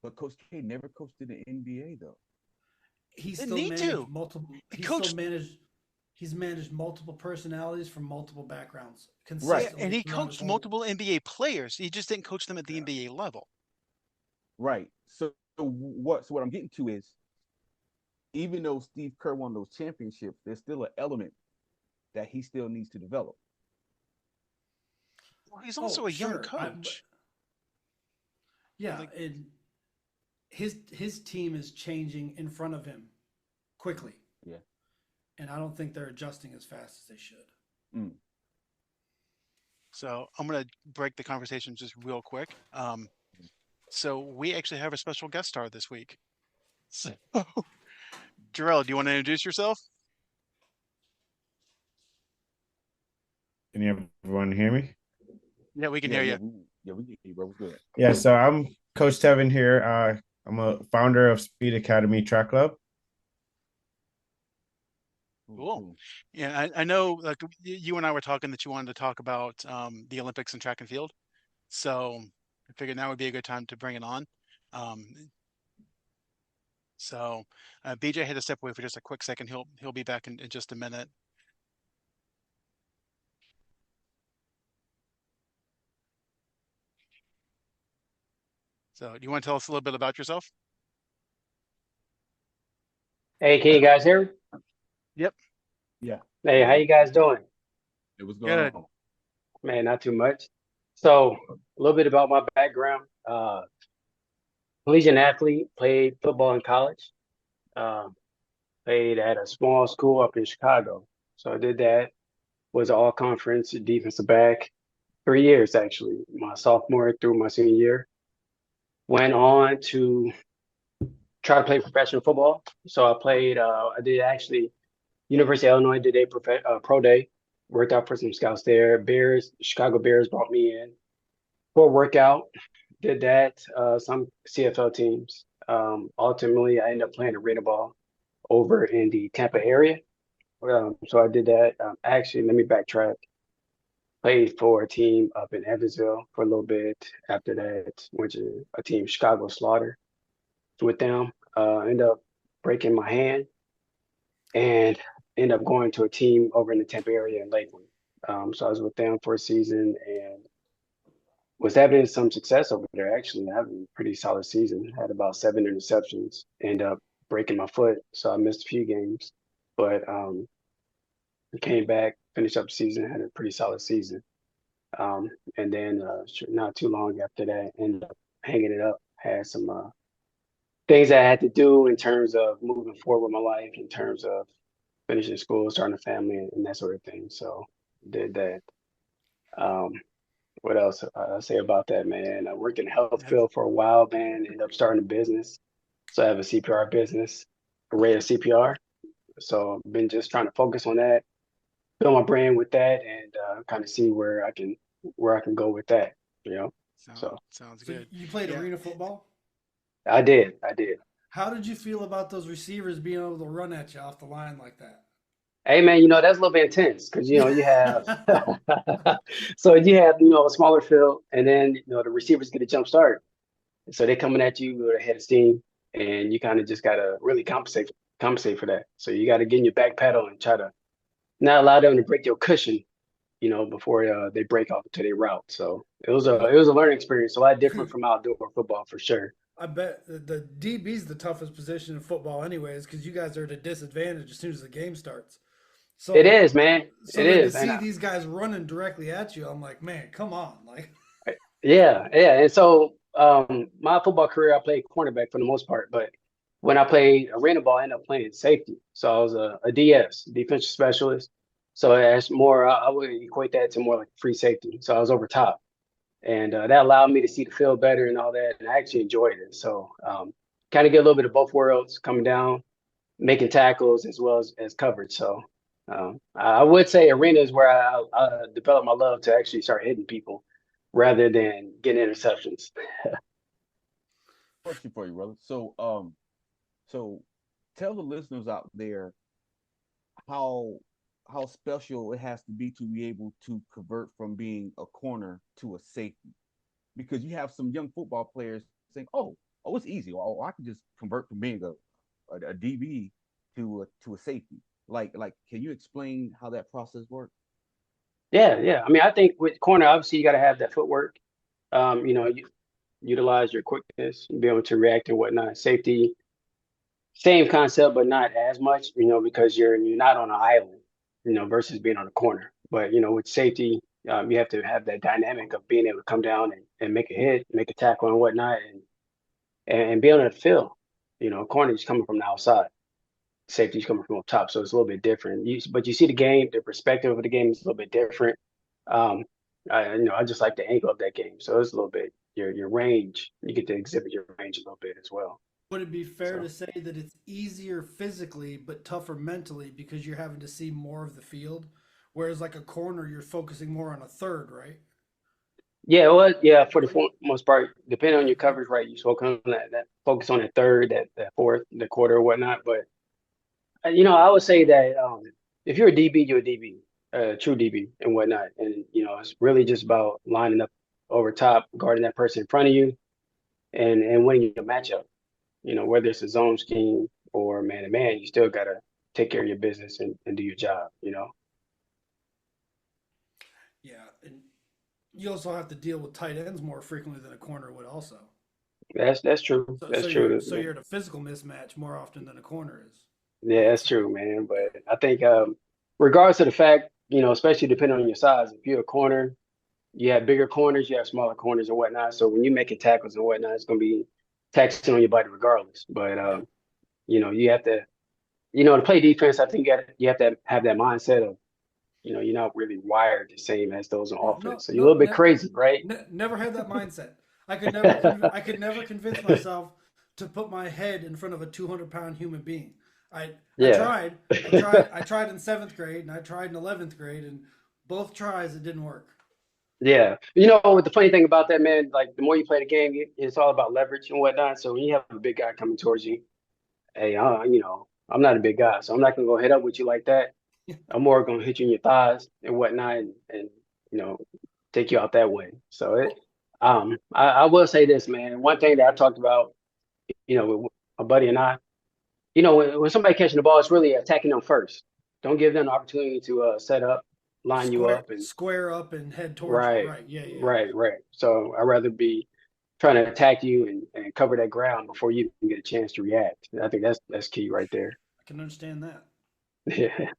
But Coach K never coached in the NBA though. He Didn't still need managed to. multiple. He He coached, still managed. He's managed multiple personalities from multiple backgrounds Right. yeah, consistently and he throughout his coached whole. multiple NBA players. He just didn't coach them at the Yeah. NBA level. Right. So what I'm getting to is even though Steve Kerr won those championships, there's still an element that he still needs to develop. Well, he's Oh, also a young sure. coach. Yeah, Like, and his team is changing in front of him quickly, Yeah. and I don't think they're adjusting as fast as they should. Mm. so I'm gonna break the conversation just real quick. So we actually have a special guest star this week. So, Jerryl, do you want to introduce yourself? Can everyone hear me? Yeah, we can Yeah, hear yeah, you. we get you, bro. What's good? Yeah, so I'm Coach Tevin here. I'm a founder of Speed Academy Track Club. Cool. Yeah, I know. Like you and I were talking that you wanted to talk about the Olympics and track and field. So I figured now would be a good time to bring it on. Um, so BJ had to step away for just a quick second. He'll be back in just a minute. So do you want to tell us a little bit about yourself? Hey, can you guys hear me? Yep. Yeah. Hey, how you guys doing? It was going Good. on. Man, not too much. So, a little bit about my background. Collegiate athlete, played football in college. Played at a small school up in Chicago. So I did that. Was an all conference defensive back. 3 years actually, my sophomore through my senior year. Went on to try to play professional football. So I did actually University of Illinois did a pro day, worked out for some scouts there. Chicago Bears brought me in for a workout. Did that, some CFL teams. Ultimately, I ended up playing arena ball over in the Tampa area. So I did that. Actually, let me backtrack. Played for a team up in Evansville for a little bit. After that, went to a team, Chicago Slaughter, with them. Ended up breaking my hand and end up going to a team over in the Tampa area in Lakeland. So I was with them for a season and was having some success over there. Actually, having a pretty solid season. Had about 7 interceptions. End up breaking my foot, so I missed a few games. But came back, finished up the season, had a pretty solid season. And then not too long after that, ended up hanging it up. Had some things I had to do in terms of moving forward with my life, in terms of finishing school, starting a family, and that sort of thing. So did that. What else I say about that, man? I worked in the health field for a while, man. Ended up starting a business. So I have a CPR business, a rate of CPR. So I've been just trying to focus on that, build my brand with that, and kind of see where I can go with that. You know. Sounds So good. you played Yeah. arena football? I did. How did you feel about those receivers being able to run at you off the line like that? Hey man, that's a little bit intense because you have so you have a smaller field, and then the receivers get a jump start, so they're coming at you with a head of steam, and you kind of just gotta really compensate for that. So you got to get in your back pedal and try to not allow them to break your cushion, before they break off into their route. So it was a learning experience, a lot different from outdoor football for sure. I bet the DB's the toughest position in football anyways, because you guys are at a disadvantage as soon as the game starts. So It is, man. so It then to is, and see these guys running directly at you, I'm like, man, come on, like. yeah, yeah. And so, my football career, I played cornerback for the most part, but when I played arena ball, I ended up playing safety. So I was a DS, defensive specialist. So that's more, I would equate that to more like free safety. So I was over top, and that allowed me to see the field better and all that. And I actually enjoyed it. So, kind of get a little bit of both worlds coming down, making tackles as well as coverage. So, I would say arena is where I developed my love to actually start hitting people rather than getting interceptions. Question for you, brother. So tell the listeners out there how how special it has to be to be able to convert from being a corner to a safety. Because you have some young football players saying, "Oh, it's easy. Oh, I can just convert from being a DB to a safety." Can you explain how that process works? Yeah, yeah. I mean, I think with corner, obviously you got to have that footwork. You utilize your quickness, be able to react and whatnot. Safety, same concept, but not as much. Because you're not on an island. Versus being on a corner. But with safety, you have to have that dynamic of being able to come down and make a hit, make a tackle and whatnot, and be on the field. Corner is coming from the outside. Safety's coming from up top, so it's a little bit different. But you see the game, the perspective of the game is a little bit different. Um, I just like the angle of that game, so it's a little bit your range. You get to exhibit your range a little bit as well. Would it be fair to So say that it's easier physically but tougher mentally because you're having to see more of the field? Whereas like a corner, you're focusing more on a third, right? yeah, well, yeah, for the most part, depending on your coverage, right, you focus on that focus on that third, that fourth, the quarter or whatnot. But I would say that if you're a DB, you're a DB, true DB and whatnot, and it's really just about lining up over top, guarding that person in front of you, and winning your matchup. Whether it's a zone scheme or man to man, you still gotta take care of your business and do your job. Yeah, and you also have to deal with tight ends more frequently than a corner would also. That's true. So That's true. you're at a physical mismatch more often than a corner is, I Yeah, would that's say. true, man. But I think regardless of the fact, especially depending on your size, if you're a corner, you have bigger corners, you have smaller corners and whatnot. So when you're making tackles and whatnot, it's gonna be taxing on your body regardless. But Yeah. you have to play defense. I think you have to have that mindset of you're not really wired the same as those on Oh no, offense. So you're a no, little bit crazy, right? never had that mindset. I could never convince myself to put my head in front of a 200-pound human being. I Yeah. tried. I tried in seventh grade and I tried in 11th grade, and both tries it didn't work. Yeah. What the funny thing about that, man, like the more you play the game, it's all about leverage and whatnot. So when you have a big guy coming towards you, hey, I'm not a big guy, so I'm not gonna go hit up with you like that. I'm more gonna hit you in your thighs and whatnot, and you know, take you out that way. So I will say this, man. One thing that I talked about, with my buddy and I, when somebody catching the ball, it's really attacking them first. Don't give them the opportunity to set up, line you up, and Square up and head towards you. right, Right. Yeah, yeah. right. So I'd rather be trying to attack you and cover that ground before you can get a chance to react. I think that's key right there. I can understand that. Yeah.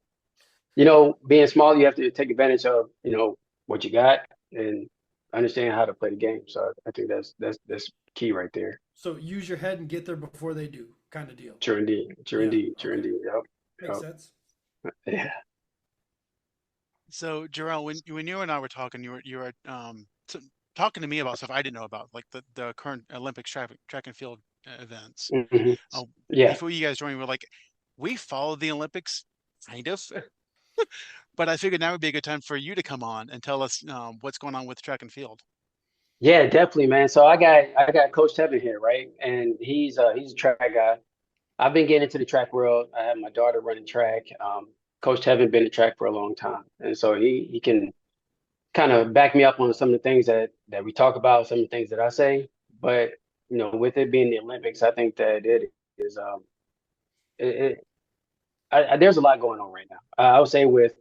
Being small, you have to take advantage of, what you got and understand how to play the game. So I think that's key right there. So use your head and get there before they do, kind of deal. True indeed. True Yeah. indeed. True Okay. indeed. Yep. Makes sense. Yep. Yeah. So, Jerryl, when you and I were talking, you were talking to me about stuff I didn't know about, like the current Olympics track and field events. Hmm. Uh, Yeah. Before you guys joined, we're like, we follow the Olympics, kind of, but I figured now would be a good time for you to come on and tell us what's going on with track and field. Yeah, definitely, man. So I got Coach Tevin here, right? And he's a track guy. I've been getting into the track world. I have my daughter running track. Coach Tevin been in track for a long time, and so he can kind of back me up on some of the things that we talk about, some of the things that I say. But with it being the Olympics, I think that it is it, it there's a lot going on right now. I would say with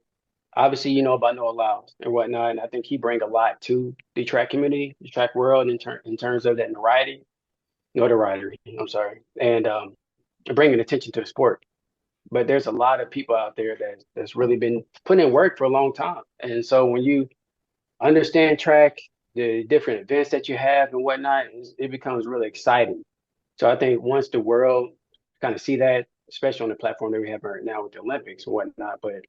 obviously about Noah Lyles and whatnot, and I think he bring a lot to the track community, the track world in terms of that notoriety. I'm sorry, and bringing attention to the sport. but there's a lot of people out there that's really been putting in work for a long time. And so when you understand track, the different events that you have and whatnot, it becomes really exciting. So I think once the world kind of see that, especially on the platform that we have right now with the Olympics and whatnot, but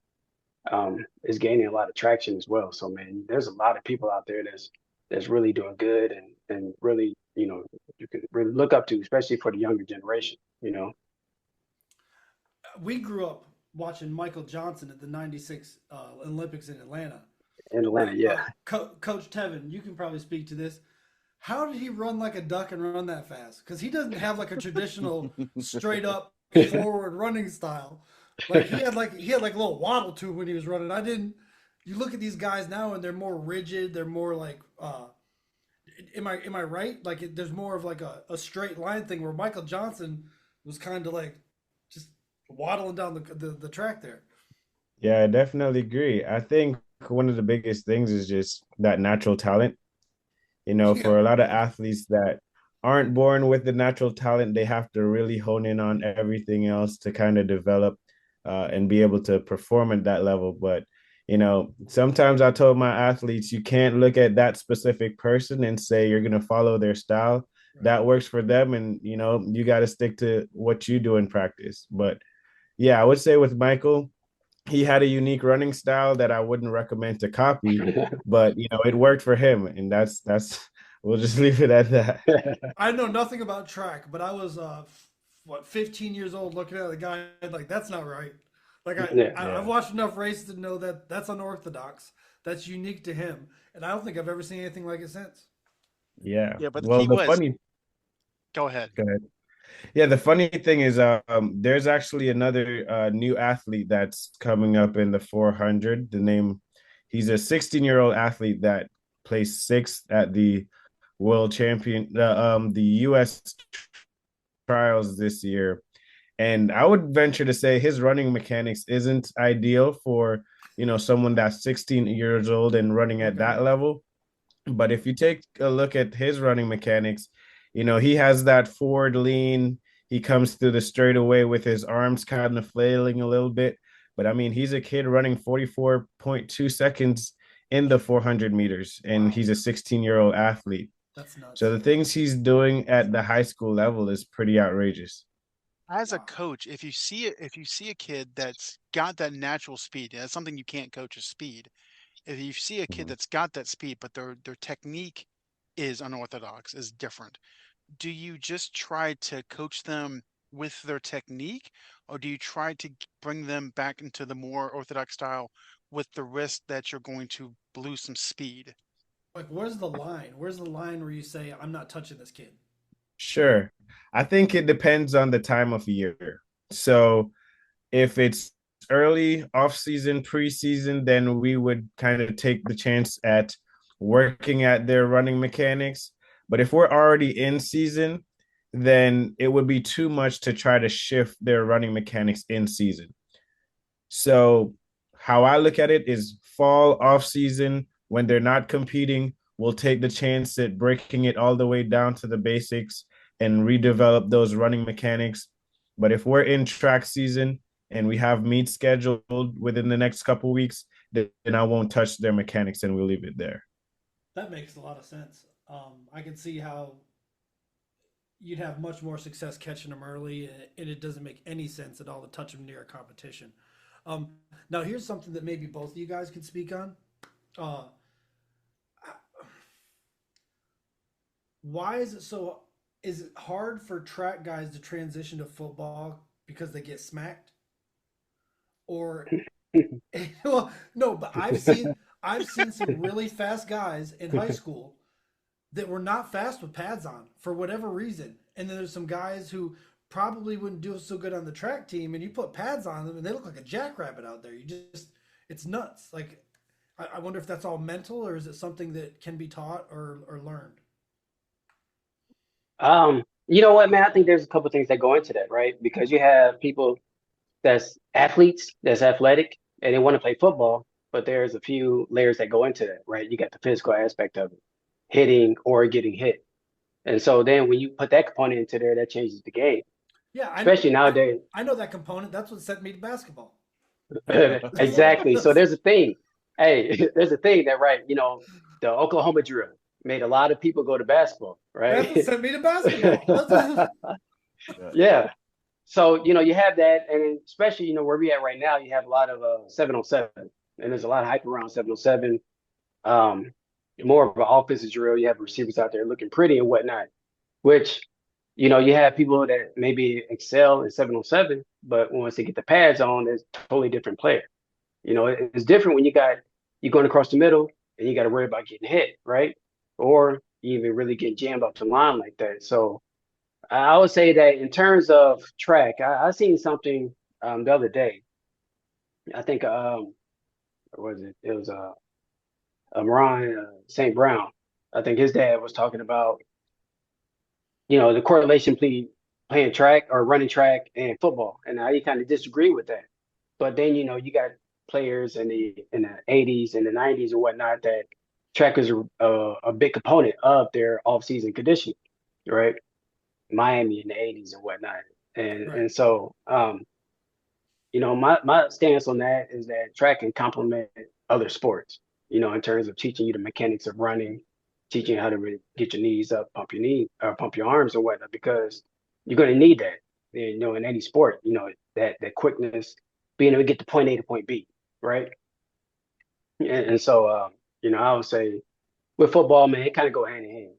it's gaining a lot of traction as well. So man, there's a lot of people out there that's really doing good and really, you can really look up to, especially for the younger generation. We grew up watching Michael Johnson at the '96 Olympics in Atlanta. In Atlanta, yeah. Coach Tevin, you can probably speak to this. How did he run like a duck and run that fast? Because he doesn't have like a traditional straight up forward running style. Like he had like a little waddle to him when he was running. I didn't. You look at these guys now and they're more rigid. They're more like. Am I right? Like there's more of like a straight line thing where Michael Johnson was kind of like just waddling down the track there. Yeah, I definitely agree. I think one of the biggest things is just that natural talent. Yeah. For a lot of athletes that aren't born with the natural talent, they have to really hone in on everything else to kind of develop and be able to perform at that level. But, sometimes I told my athletes, you can't look at that specific person and say you're going to follow their style. Right. That works for them. And, you got to stick to what you do in practice. But yeah, I would say with Michael, he had a unique running style that I wouldn't recommend to copy, but it worked for him, and that's we'll just leave it at that. I know nothing about track, but I was 15 years old looking at the guy like that's not right. Like Yeah. I've watched enough races to know that that's unorthodox. That's unique to him, and I don't think I've ever seen anything like it since. Yeah. Yeah, but the Well, key the was funny go ahead. go ahead. Yeah, the funny thing is, there's actually another new athlete that's coming up in the 400. He's a 16-year-old athlete that placed sixth at the the U.S. trials this year. And I would venture to say his running mechanics isn't ideal for, someone that's 16 years old and running at Okay. that level. But if you take a look at his running mechanics, he has that forward lean. He comes through the straightaway with his arms kind of flailing a little bit. But I mean, he's a kid running 44.2 seconds in the 400 meters, and Wow. he's a 16-year-old athlete. That's nuts. So the things he's doing at the high school level is pretty outrageous. As a Wow. coach, if you see a kid that's got that natural speed, that's something you can't coach is speed. If you see a kid Mhm. that's got that speed, but their technique is unorthodox, is different, do you just try to coach them with their technique, or do you try to bring them back into the more orthodox style with the risk that you're going to lose some speed? Like, where's the line? Where's the line where you say I'm not touching this kid? Sure. I think it depends on the time of year. So if it's early off season, preseason, then we would kind of take the chance at working at their running mechanics. But if we're already in season, then it would be too much to try to shift their running mechanics in season. So how I look at it is fall off season when they're not competing, we'll take the chance at breaking it all the way down to the basics and redevelop those running mechanics. But if we're in track season and we have meets scheduled within the next couple weeks, then I won't touch their mechanics and we'll leave it there. That makes a lot of sense. I can see how you'd have much more success catching them early, and it doesn't make any sense at all to touch them near a competition. Um, Now, here's something that maybe both of you guys can speak on. Uh, why is it so? Is it hard for track guys to transition to football because they get smacked? Or well, no, but I've seen some really fast guys in high school that were not fast with pads on for whatever reason. And then there's some guys who probably wouldn't do so good on the track team, and you put pads on them, and they look like a jackrabbit out there. It's nuts. Like, I wonder if that's all mental, or is it something that can be taught or learned? You know what, man? I think there's a couple things that go into that, right? Because you have people that's athletes, that's athletic, and they want to play football, but there's a few layers that go into that, right? You got the physical aspect of it, hitting or getting hit. And so then when you put that component into there, that changes the game. Yeah, especially nowadays. I know that component. That's what sent me to basketball. Exactly. So there's a thing. Hey, there's a thing that right, the Oklahoma drill made a lot of people go to basketball, That's what right? sent me to basketball. Yeah. Yeah. So, you have that, and especially, where we at right now, you have a lot of 7-on-7, and there's a lot of hype around 7-on-7. Um, More of an offensive drill. You have receivers out there looking pretty and whatnot, which, you have people that maybe excel in 7-on-7, but once they get the pads on, it's a totally different player. It's different when you're going across the middle and you got to worry about getting hit, right? Or you even really get jammed up the line like that. So I would say that in terms of track, I seen something the other day. I think what was it? It was Ron St. Brown. I think his dad was talking about the correlation between playing track or running track and football, and I kind of disagree with that. But then you got players in the 80s and the 90s and whatnot that track is a big component of their off-season conditioning, right? Miami in the 80s and whatnot, and Right. and so my stance on that is that track can complement other sports, in terms of teaching you the mechanics of running, teaching you how to really get your knees up, pump your arms and whatnot, because you're going to need that, in any sport, that quickness, being able to get to point A to point B, right? And so, I would say with football, man, it kind of go hand in hand,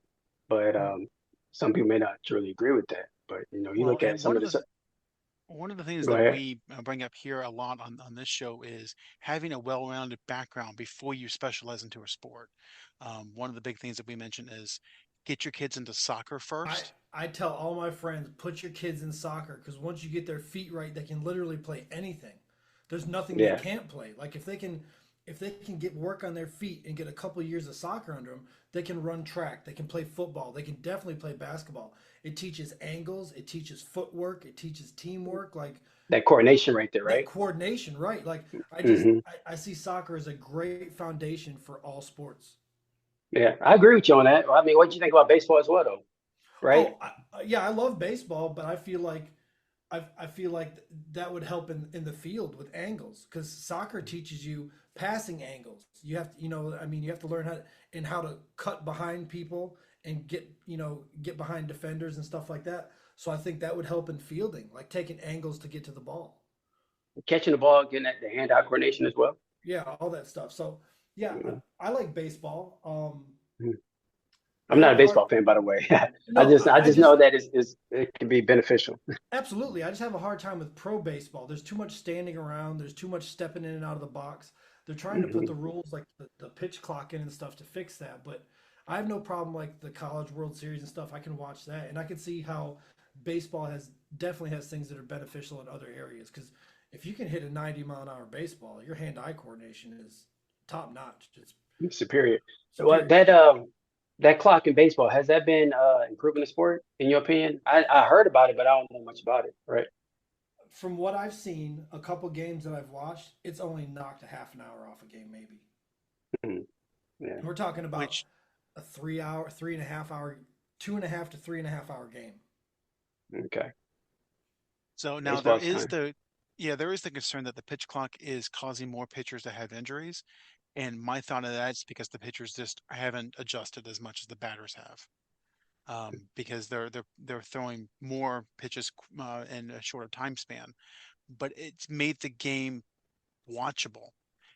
but Right. some people may not truly agree with that. But you Well, look at and some of this. one of the things Go that ahead. we bring up here a lot on this show is having a well-rounded background before you specialize into a sport. One of the big things that we mention is get your kids into soccer I first. I tell all my friends, put your kids in soccer because once you get their feet right, they can literally play anything. There's nothing they Yeah, can't play. Like if they can get work on their feet and get a couple years of soccer under them, they can run track, they can play football, they can definitely play basketball. It teaches angles, it teaches footwork, it teaches teamwork, like that coordination right there, that right? coordination, right? Like Hmm. I see soccer as a great foundation for all sports. Yeah, I agree with you on that. I mean, what do you think about baseball as well, though? Right? Yeah, I love baseball, but I feel like that would help in the field with angles because soccer teaches you passing angles. You have to, I mean, you have to learn how to cut behind people and get behind defenders and stuff like that. So I think that would help in fielding, like taking angles to get to the ball. Catching the ball, getting that the hand-eye coordination as well. Yeah, all that stuff. So yeah, Mhm. I like baseball. Mhm. I I'm not have a a hard baseball fan, by the way. I no, just I I just just know that it can be beneficial. Absolutely. I just have a hard time with pro baseball. There's too much standing around. There's too much stepping in and out of the box. They're trying to put Hmm. the rules like the pitch clock in and stuff to fix that. But I have no problem like the College World Series and stuff. I can watch that. And I can see how baseball definitely has things that are beneficial in other areas. Because if you can hit a 90-mile-an-hour baseball, your hand-eye coordination is top notch. It's Superior. Well, superior. that clock in baseball, has that been improving the sport in your opinion? I heard about it, but I don't know much about it. Right? From what I've seen, a couple games that I've watched, it's only knocked a half an hour off a game, maybe. Mhm. Yeah. And we're talking about Which a 3 hour, 3.5 hour, 2.5 to 3.5 hour game. Okay. so now Baseball's kind. there is the concern that the pitch clock is causing more pitchers to have injuries. And my thought of that is because the pitchers just haven't adjusted as much as the batters have. Because they're throwing more pitches in a shorter time span. But it's made the game watchable.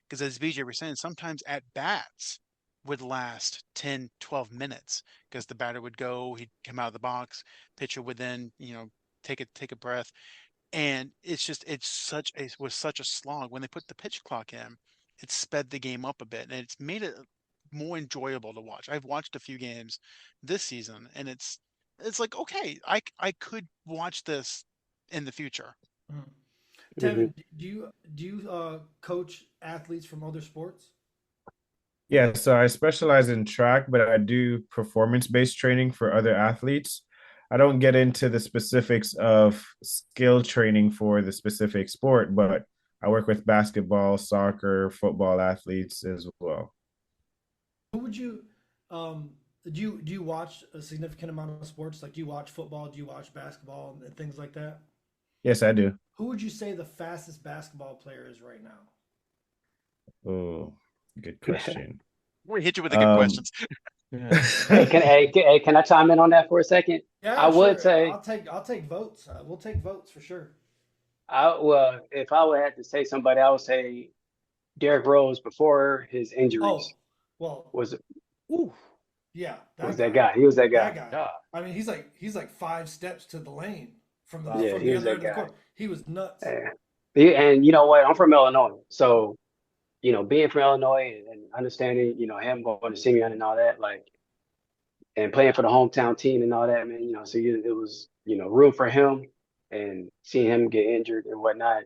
Because as VJ was saying, sometimes at bats would last 10, 12 minutes because the batter would go, he'd come out of the box, pitcher would then, take a breath. And it was such a slog. When they put the pitch clock in, it sped the game up a bit and it's made it more enjoyable to watch. I've watched a few games this season and it's like, okay, I could watch this in the future. Mhm. Hmm. Tevin, do you coach athletes from other sports? Yeah, so I specialize in track, but I do performance-based training for other athletes. I don't get into the specifics of skill training for the specific sport, but I work with basketball, soccer, football athletes as well. Who would you um do you watch a significant amount of sports? Like do you watch football? Do you watch basketball and things like that? Yes, I do. Who would you say the fastest basketball player is right now? Oh, good question. We hit you with the good Um, questions. Yeah. Can I chime in on that for a second? I Yeah, would sure. say I'll take votes. We'll take votes for sure. if I would have to say somebody, I would say Derrick Rose before his injuries Oh, well, was ooh, yeah, was that that guy. guy. He was that guy. That guy. God. I mean, he's like 5 steps to the lane from the Wow. Yeah, from he the was other that end of the guy. court. He was nuts. Yeah. And you know what? I'm from Illinois, so being from Illinois and understanding, him going to Simeon and all that, like, and playing for the hometown team and all that, man. So it was, room for him, and seeing him get injured and whatnot.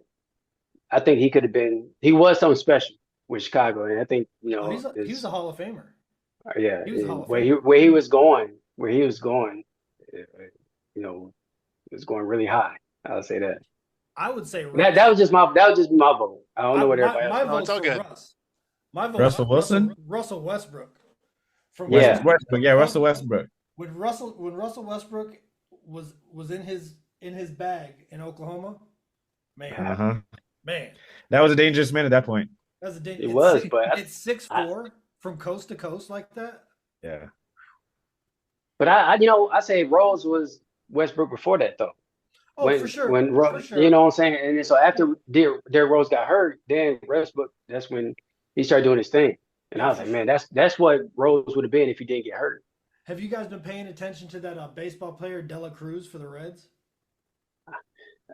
I think he could have been. He was something special with Chicago, and I think Oh, he was is a Hall of Famer. yeah, He was a Hall and of Famer. where he was going, it was going really high. I'll say that. I would say That Russ. that was just my vote. I don't know what everybody else. My No, it's vote's all for good. Russ. My vote's Russell Wilson? Russell Westbrook. From Yeah. Westbrook. Yeah, Russell Westbrook. when Russell Westbrook was in his bag in Oklahoma, man, Uh-huh. man, That was a dangerous man at that point. that's a ding. It was, but it's 6'4" from coast to coast like that. Yeah. I say Rose was Westbrook before that though. Oh, for sure, When for sure. you know what I'm saying, and then so after Derrick Rose got hurt, then Westbrook, that's when he started doing his thing, and I was like, man, that's what Rose would have been if he didn't get hurt. Have you guys been paying attention to that baseball player Dela Cruz for the Reds?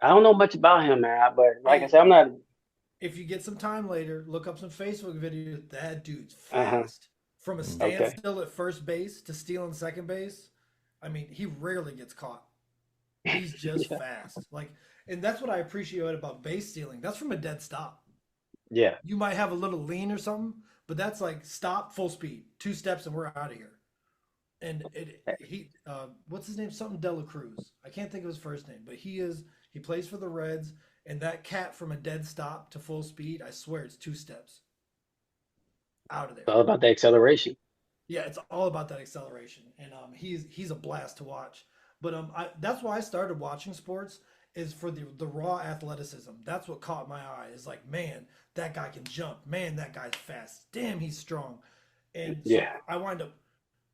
I don't know much about him, man, but like I said, I'm not. If you get some time later, look up some Facebook videos. That dude's Uh-huh. fast. From a Okay. standstill at first base to stealing second base. I mean, he rarely gets caught. He's just fast. Like, and that's what I appreciate about base stealing. That's from a dead stop. Yeah, You might have a little lean or something, but that's like stop, full speed, 2 steps, and we're out of here. And what's his name? Something Dela Cruz. I can't think of his first name, but he plays for the Reds. And that cat from a dead stop to full speed, I swear it's 2 steps out of there. it's all about the acceleration. Yeah, it's all about that acceleration, and he's a blast to watch. But that's why I started watching sports is for the raw athleticism. That's what caught my eye. Is like, man, that guy can jump. Man, that guy's fast. Damn, he's strong. And so Yeah. I wind up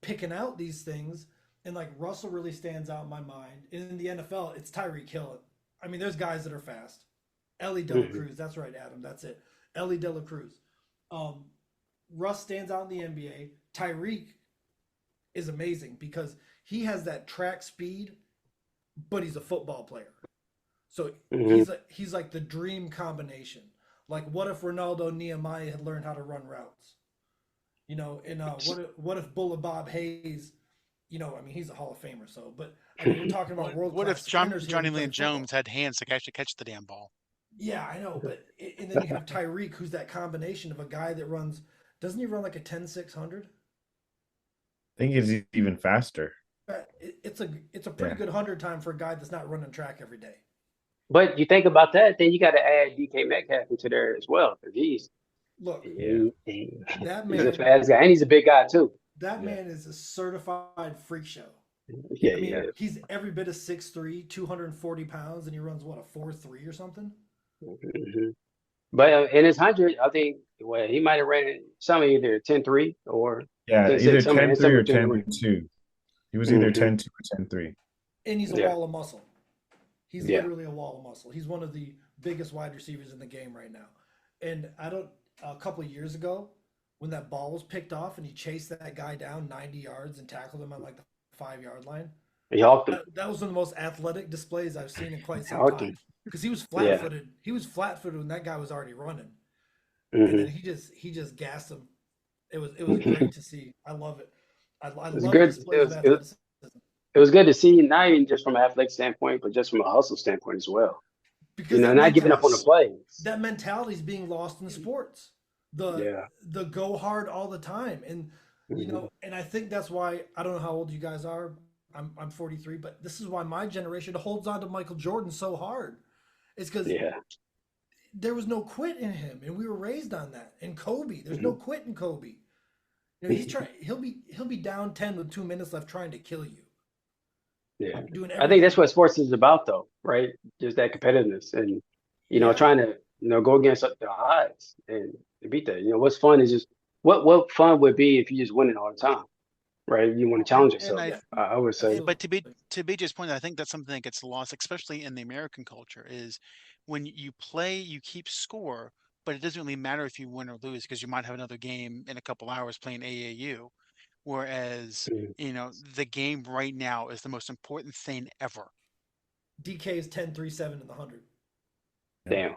picking out these things, and like Russell really stands out in my mind. In the NFL, it's Tyreek Hill. I mean, there's guys that are fast. Ellie Dela Cruz, that's right, Adam. That's it. Ellie Dela Cruz. Russ stands out in the NBA. Tyreek is amazing because he has that track speed, but he's a football player. So he's like the dream combination. Like, what if Ronaldo Nehemiah had learned how to run routes? And what if Bulla Bob Hayes? I mean, he's a Hall of Famer. So, but I mean, we're talking about world What class if sprinters here Johnny who play Lynn football. Jones had hands to actually catch the damn ball? Yeah, I know, but and then you have Tyreek, who's that combination of a guy that runs. Doesn't he run like a 10-600? I think it's even faster. It's a pretty good 100 time for a guy that's not running track every day. But you think about that, then you got to add DK Metcalf into there as well, because Look, he's that he's a man, fast guy, and he's a big guy too. that man is a certified freak show. Yeah, I mean, yeah. he's every bit of 6'3", 240 pounds, and he runs what, a 4.3 or something? Mhm. But in his 100, I think he might have ran some either 10-3 or Yeah, 10-6, either some 10-3 or between the range. 10-2. He was either Mhm. 10-2 or 10-3. And he's a Yeah. wall of muscle. He's Yeah. literally a wall of muscle. He's one of the biggest wide receivers in the game right now. And a couple of years ago, when that ball was picked off and he chased that guy down 90 yards and tackled him on like the 5-yard line, He hawked him. that was one of the most athletic displays I've seen in quite some Hawked time. him. Because he was flat-footed. He was flat-footed when that guy was already running. And Mhm. then he just gassed him. It was great to see. I love it. I was love good. displays of It athleticism. was good to see, not even just from an athletic standpoint, but just from a hustle standpoint as well. Because Not giving up on the plays. that mentality is being lost in sports. The go hard all the time, and and I think that's why I don't know how old you guys are. I'm 43, but this is why my generation holds on to Michael Jordan so hard. It's because there was no quit in him, and we were raised on that. And Kobe, there's no quit in Kobe. He's trying. He'll be down 10 with 2 minutes left, trying to kill you. Yeah. doing I think that's everything. what sports is about, though, right? Just that competitiveness and, Yeah, trying to, go against the odds and beat that. What's fun is just what fun would be if you just win it all the time, right? You want to challenge And yourself. yeah, I would say but absolutely. to BJ's point, I think that's something that gets lost, especially in the American culture, is when you play, you keep score, but it doesn't really matter if you win or lose because you might have another game in a couple hours playing AAU. Whereas, mm, the game right now is the most important thing ever. DK is 10-3-7 in the 100 Yeah. damn,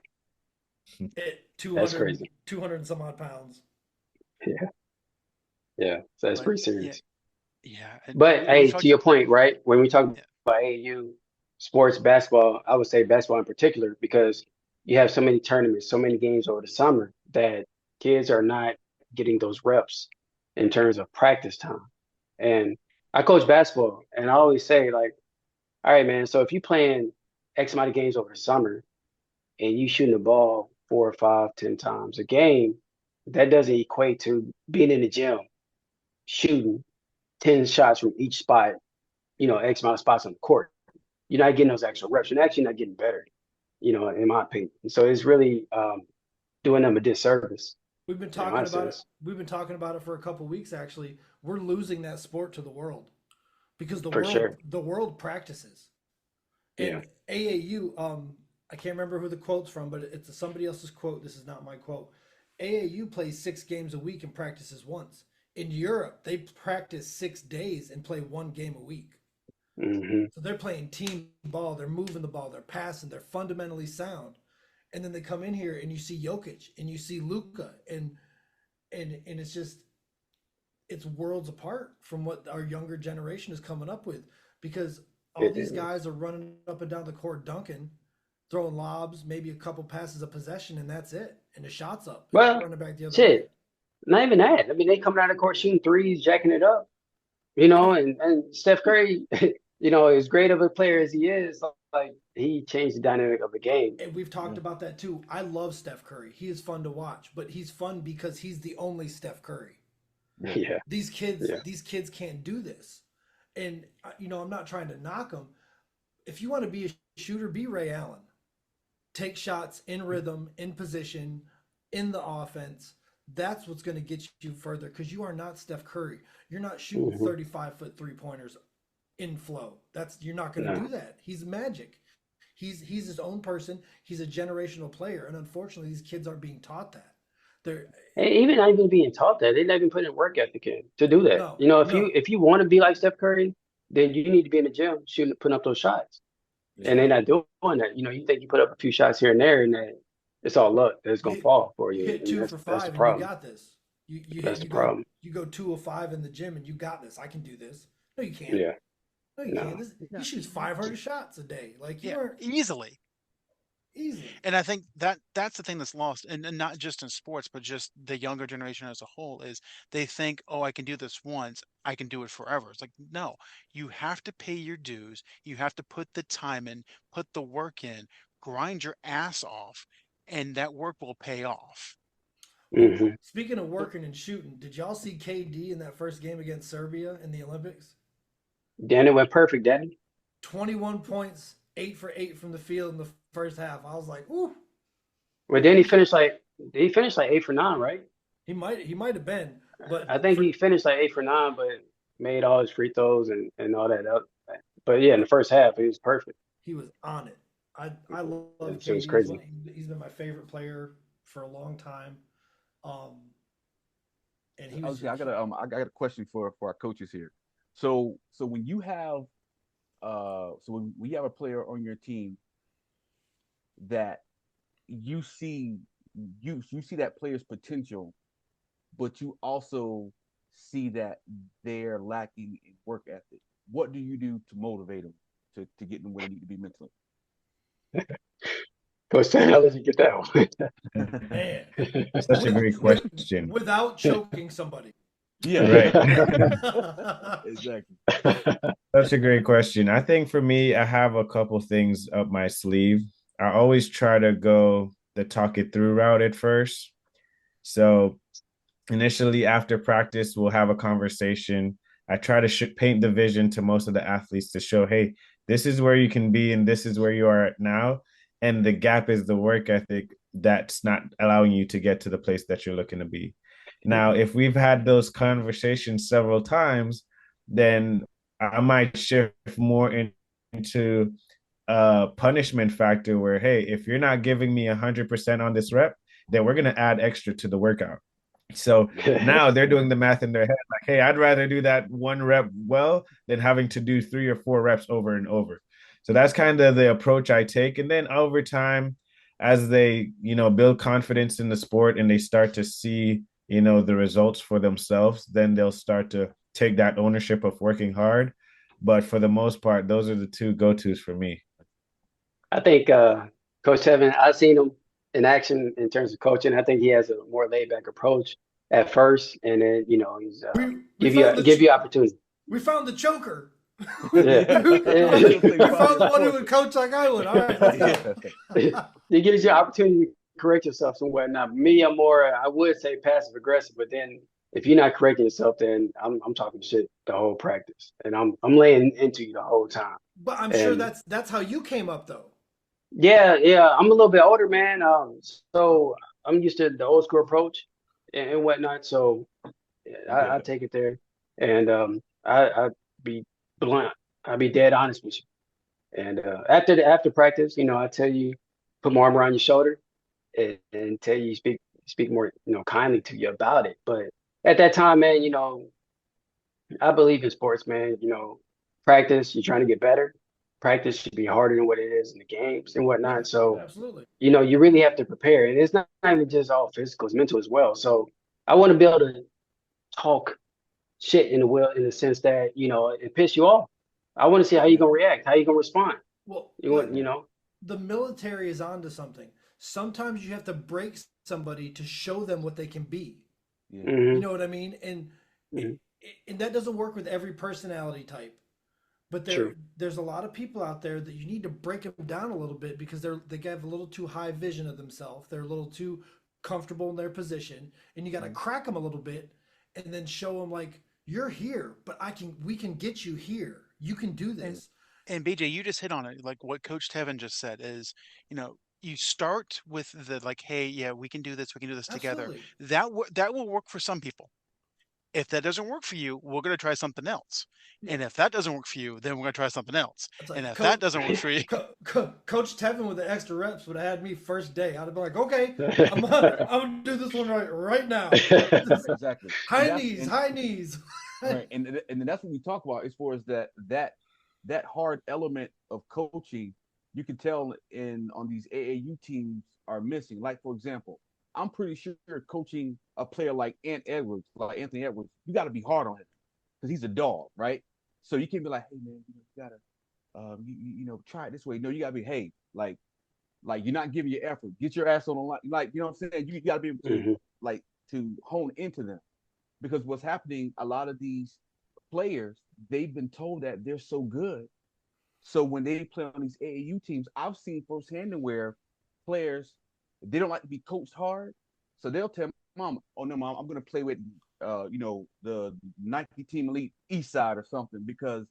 at that's 200, crazy. 200 and some odd pounds. Yeah, yeah. So that's But pretty yeah, serious. yeah. And But we've hey, to talked. your point, right? When we talk Yeah, about AAU sports, basketball, I would say basketball in particular, because you have so many tournaments, so many games over the summer that kids are not getting those reps in terms of practice time. And I coach basketball, and I always say, like, all right, man, so if you playing X amount of games over the summer and you shooting the ball 4 or 5, 10 times a game, that doesn't equate to being in the gym shooting 10 shots from each spot, X amount of spots on the court. You're not getting those extra reps. You're actually not getting better, in my opinion. So it's really doing them a disservice, We've been in my talking about it. sense, We've been talking about it for a couple weeks actually. We're losing that sport to the world because the for world sure. the world practices. Yeah. And AAU, I can't remember who the quote's from, but it's somebody else's quote. This is not my quote. AAU plays 6 games a week and practices once. In Europe, they practice 6 days and play one game a week. Hmm. So they're playing team ball, they're moving the ball, they're passing, they're fundamentally sound. And then they come in here and you see Jokic and you see Luca and it's just it's worlds apart from what our younger generation is coming up with because all It these is. guys are running up and down the court dunking, throwing lobs, maybe a couple passes of possession, and that's it. And the shot's up, and they're Well, running back the other way. shit, not even that. I mean, they come down the court shooting threes, jacking it up, Yeah, and Steph Curry, as great of a player as he is, like he changed the dynamic of the game. and we've talked Yeah. about that too. I love Steph Curry. He is fun to watch, but he's fun because he's the only Steph Curry. Yeah. Yeah, yeah. These kids can't do this. And I'm not trying to knock them. If you want to be a shooter, be Ray Allen. Take shots in rhythm, in position, in the offense. That's what's going to get you further because you are not Steph Curry. You're not shooting Hmm. 35-foot 3-pointers in flow. You're not going to No. do that. He's magic. He's his own person. He's a generational player, and unfortunately, these kids aren't being taught that. They're And even not even being taught that, they're not even putting work ethic in to do that. no, If you no, if you want to be like Steph Curry, then you need to be in the gym shooting, putting up those shots. Yeah. And they're yeah. not doing that. You think you put up a few shots here and there, and that it's all luck that's You gonna hit, fall for you you, hit and two that's for that's the five, and you problem. got this. That's You the go problem. 2 of 5 in the gym, and you got this. I can do this. No, you can't. Yeah. No, you can't. No. He yeah, shoots 500 shots a day. Like you yeah, aren't easily. easily. And I think that's the thing that's lost, and not just in sports, but just the younger generation as a whole is they think, oh, I can do this once, I can do it forever. It's like, no, you have to pay your dues, you have to put the time in, put the work in, grind your ass off, and that work will pay off. Well, Hmm. speaking of working and shooting, did y'all see KD in that first game against Serbia in the Olympics? Then it went perfect, Danny. 21 points, 8 for 8 from the field in the first half. I was like, ooh, Well, then he finished like 8 for 9, right? he might have been, but I think for he finished like 8 for 9, but made all his free throws and all that up. But yeah, in the first half, he was perfect. he was on it. I love So it was KD. He's crazy. he's been my favorite player for a long time. Um, and he was Okay, I got a question for our coaches here. So when you have when you have a player on your team that you see you see that player's potential, but you also see that they're lacking in work ethic. What do you do to motivate them to get them where they need to be mentally? Coach Stan, how did you get that man Such a with great question. without choking somebody. Yeah, Right. exactly. one? Such a great question. I think for me, I have a couple things up my sleeve. I always try to go the talk it through route at first. So initially after practice, we'll have a conversation. I try to paint the vision to most of the athletes to show, hey, this is where you can be and this is where you are at now. And the gap is the work ethic that's not allowing you to get to the place that you're looking to be. Now, if we've had those conversations several times, then I might shift more into a punishment factor where, hey, if you're not giving me 100% on this rep, then we're going to add extra to the workout. So now they're doing the math in their head like, hey, I'd rather do that one rep well than having to do 3 or 4 reps over and over. So that's kind of the approach I take. And then over time, as they, build confidence in the sport and they start to see, the results for themselves, then they'll start to take that ownership of working hard. But for the most part, those are the two go-tos for me. I think Coach Tevin, I've seen him in action in terms of coaching. I think he has a more laid back approach at first, and then he's give you opportunity. We found the choker. Yeah. We found the one who would coach like I would. All right, let's go. It gives you opportunity to correct yourself and whatnot. Me, I'm more, I would say passive aggressive, but then if you're not correcting yourself, then I'm talking shit the whole practice, and I'm laying into you the whole time. But I'm sure that's how you came up though. Yeah. I'm a little bit older, man. So I'm used to the old school approach and whatnot. So I take it there, and I be blunt. I'll be dead honest with you. And after practice, I tell you, put my arm around your shoulder and tell you speak more, kindly to you about it. But at that time, man, I believe in sports, man. Practice, you're trying to get better. Practice should be harder than what it is in the games and whatnot. Yeah, so, absolutely. You really have to prepare. And it's not even just all physical, it's mental as well. So I want to be able to talk shit in the sense that, it piss you off. I want to see how you're going to react, how you're going to respond. Well, The military is onto something. Sometimes you have to break somebody to show them what they can be. Yeah. You know what I mean? And Mm-hmm. and that doesn't work with every personality type. But there's a lot of people out there that you need to break them down a little bit because they have a little too high vision of themselves. They're a little too comfortable in their position, and you got to crack them a little bit, and then show them like you're here, but we can get you here. You can do this. And BJ, you just hit on it. Like what Coach Tevin just said is, you start with the like, hey, yeah, we can do this together. Absolutely. That will work for some people. If that doesn't work for you, we're going to try something else. Yeah. And if that doesn't work for you, then we're going to try something else. Like, and if that doesn't work for you, Coach Tevin with the extra reps would have had me first day. I'd have been like, okay, I'm gonna do this one right now. Exactly. High knees. Right, and that's what we talk about as far as that hard element of coaching. You can tell on these AAU teams are missing. Like for example, I'm pretty sure coaching a player like Anthony Edwards, you got to be hard on him because he's a dog, right? So you can't be like, hey man, you gotta, try it this way. No, you gotta be, hey, like you're not giving your effort. Get your ass on the line. Like, you know what I'm saying? You gotta be able to to hone into them because what's happening, a lot of these players, they've been told that they're so good. So when they play on these AAU teams, I've seen firsthand where players, they don't like to be coached hard. So they'll tell mom, oh no, mom, I'm going to play with, the Nike Team Elite East Side or something because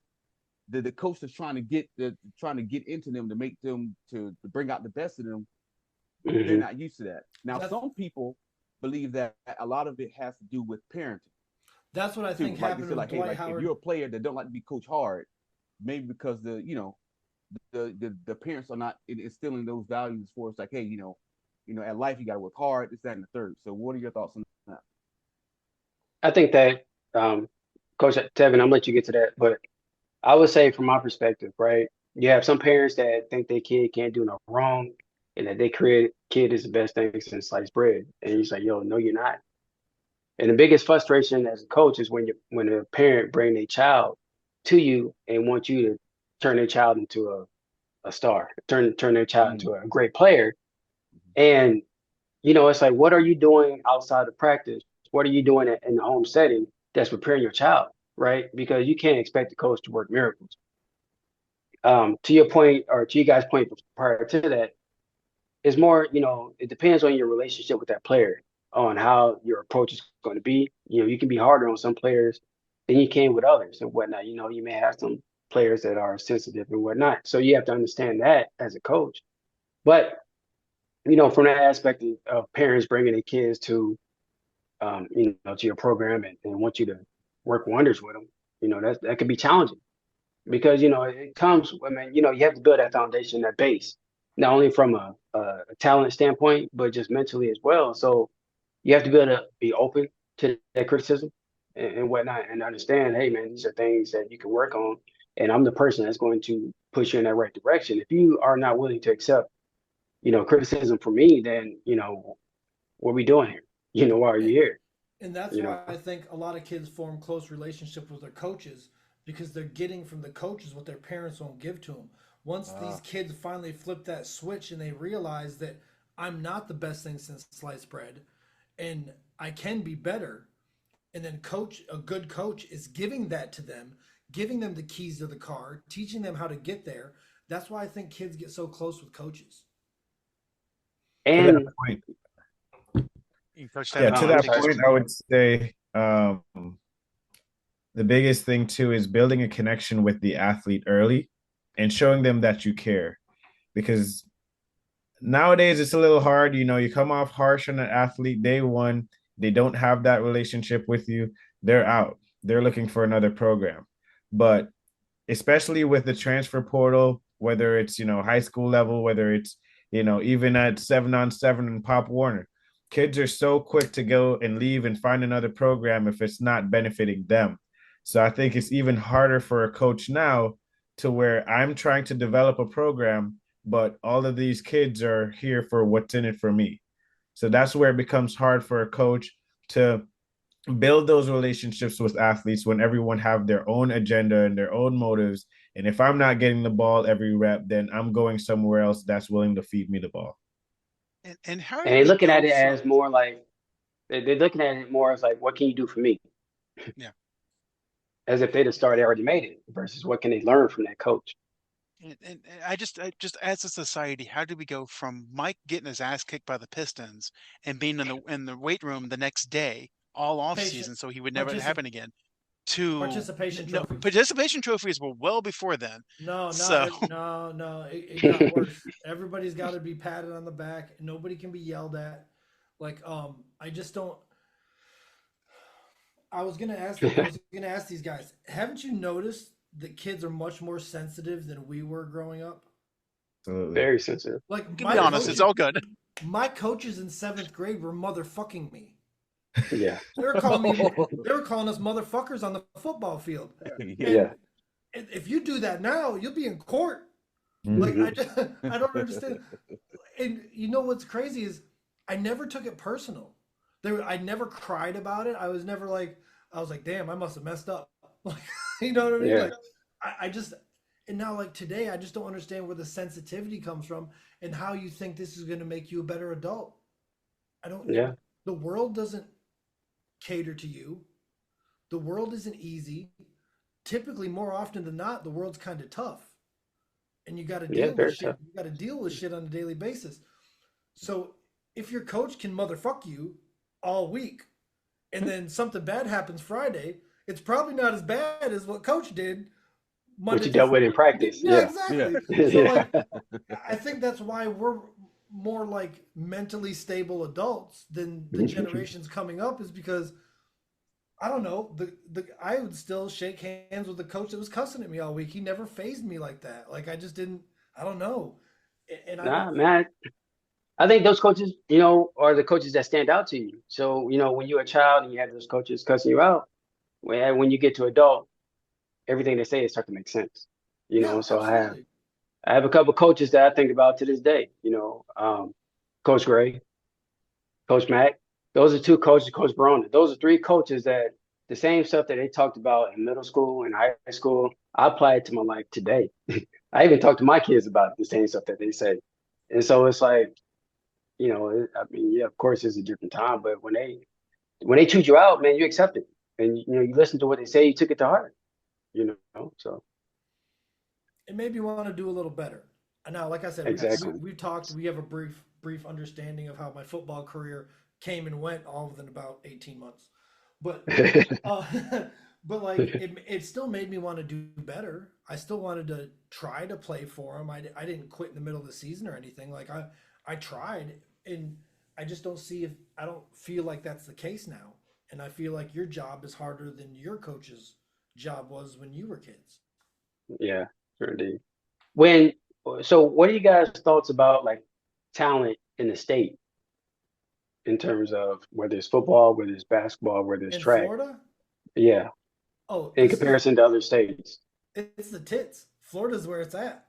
the coach is trying to get into them to make them to bring out the best of them. Mm-hmm. They're not used to that. Now, some people believe that a lot of it has to do with parenting. That's what I think happened with Dwight Howard. If you're a player that don't like to be coached hard, maybe because the parents are not instilling those values for us. Like, hey, at life you got to work hard. This, that, and the third. So, what are your thoughts on that? I think that, Coach Tevin, I'm gonna let you get to that, but I would say from my perspective, right? You have some parents that think their kid can't do no wrong, and that their kid is the best thing since sliced bread, and you're like, yo, no, you're not. And the biggest frustration as a coach is when a parent bring their child to you and want you to turn their child into a star, turn their child into a great player. And, it's like, what are you doing outside of practice? What are you doing in the home setting that's preparing your child, right? Because you can't expect the coach to work miracles. To your point, or to you guys' point prior to that, it's more, it depends on your relationship with that player, on how your approach is going to be. You can be harder on some players than you can with others and whatnot. You know, you may have some players that are sensitive and whatnot. So you have to understand that as a coach. But, you know, from that aspect of parents bringing their kids to, you know, to your program and want you to work wonders with them, you know, that can be challenging because, you know, it comes, I mean, you know, you have to build that foundation, that base, not only from a talent standpoint, but just mentally as well. So you have to be able to be open to that criticism and whatnot and understand, hey, man, these are things that you can work on. And I'm the person that's going to push you in that right direction. If you are not willing to accept, you know, criticism from me, then, you know, what are we doing here? You know, why are you here? And that's You know, why I think a lot of kids form close relationships with their coaches because they're getting from the coaches what their parents won't give to them. Once these kids finally flip that switch and they realize that I'm not the best thing since sliced bread and I can be better, and then a good coach is giving that to them, giving them the keys to the car, teaching them how to get there. That's why I think kids get so close with coaches. To that and point, Coach yeah, Tevin, to you want I'm to that take this sorry. point, one? I would say the biggest thing too is building a connection with the athlete early and showing them that you care. Because nowadays it's a little hard. You know, you come off harsh on an athlete day one, they don't have that relationship with you, they're out. They're looking for another program. But especially with the transfer portal, whether it's, you know, high school level, whether it's, you know, even at 7-on-7 and Pop Warner, kids are so quick to go and leave and find another program if it's not benefiting them. So I think it's even harder for a coach now to where I'm trying to develop a program, but all of these kids are here for what's in it for me. So that's where it becomes hard for a coach to build those relationships with athletes when everyone have their own agenda and their own motives. And if I'm not getting the ball every rep, then I'm going somewhere else that's willing to feed me the ball. And how And do they're we looking go at it as from more like they're looking at it more as like, what can you do for me? yeah, As if they'd have started already made it versus what can they learn from that coach? and I just as a society, how do we go from Mike getting his ass kicked by the Pistons and being in the weight room the next day all off Patient season so he would never particip- happen again to participation no trophies. participation trophies were well before then. No, So no. It got worse. Everybody's got to be patted on the back. Nobody can be yelled at. Like, I just don't. I was gonna ask these guys. Haven't you noticed that kids are much more sensitive than we were growing up? Absolutely. Very sensitive. Like to be honest, it's all good. my coaches in seventh grade were motherfucking me. Yeah, They were calling me. They were calling us motherfuckers on the football field. Yeah. yeah. And if you do that now, you'll be in court. Like Mhm. I, just, I don't understand. And you know what's crazy is I never took it personal. I never cried about it. I was like, damn, I must have messed up. Like, you know what I mean? Yeah. Like, I just, and now like today, I just don't understand where the sensitivity comes from and how you think this is going to make you a better adult. I don't. Yeah. The world doesn't cater to you. The world isn't easy. Typically, more often than not, the world's kind of tough, and you got to Yeah. deal with Very shit. tough. You got to deal with shit on a daily basis. So if your coach can motherfuck you all week, and then something bad happens Friday, it's probably not as bad as what coach did What Monday you through dealt with in Friday. practice. Yeah, Yeah. exactly. So Yeah. like, I think that's why we're more like mentally stable adults than the generations coming up is because I don't know. The I would still shake hands with the coach that was cussing at me all week. He never phased me like that. Like I just didn't. I don't know. And I don't. Nah, man. I think those coaches, you know, are the coaches that stand out to you. So, you know, when you're a child and you have those coaches cussing you out, when you get to adult, everything they say start to make sense. You Yeah, know, so absolutely. I have a couple coaches that I think about to this day. You know, Coach Gray, Coach Mack. Those are two coaches. Coach Barona. Those are three coaches that the same stuff that they talked about in middle school and high school, I apply it to my life today. I even talk to my kids about the same stuff that they say, and so it's like, you know, I mean, yeah, of course, it's a different time, but when they choose you out, man, you accept it, and you know, you listen to what they say, you took it to heart. You know, so It made me want to do a little better. And now, like I said, exactly. we talked. We have a brief understanding of how my football career came and went, all within about 18 months. But uh, But like it still made me want to do better. I still wanted to try to play for him. I didn't quit in the middle of the season or anything. Like I tried, and I just don't see if I don't feel like that's the case now. And I feel like your job is harder than your coach's job was when you were kids. Yeah, sure indeed. When so, what are you guys' thoughts about like talent in the state in terms of whether it's football, whether it's basketball, whether it's In track? Florida, Yeah, oh, in comparison to other states, it's the tits. Florida's where it's at.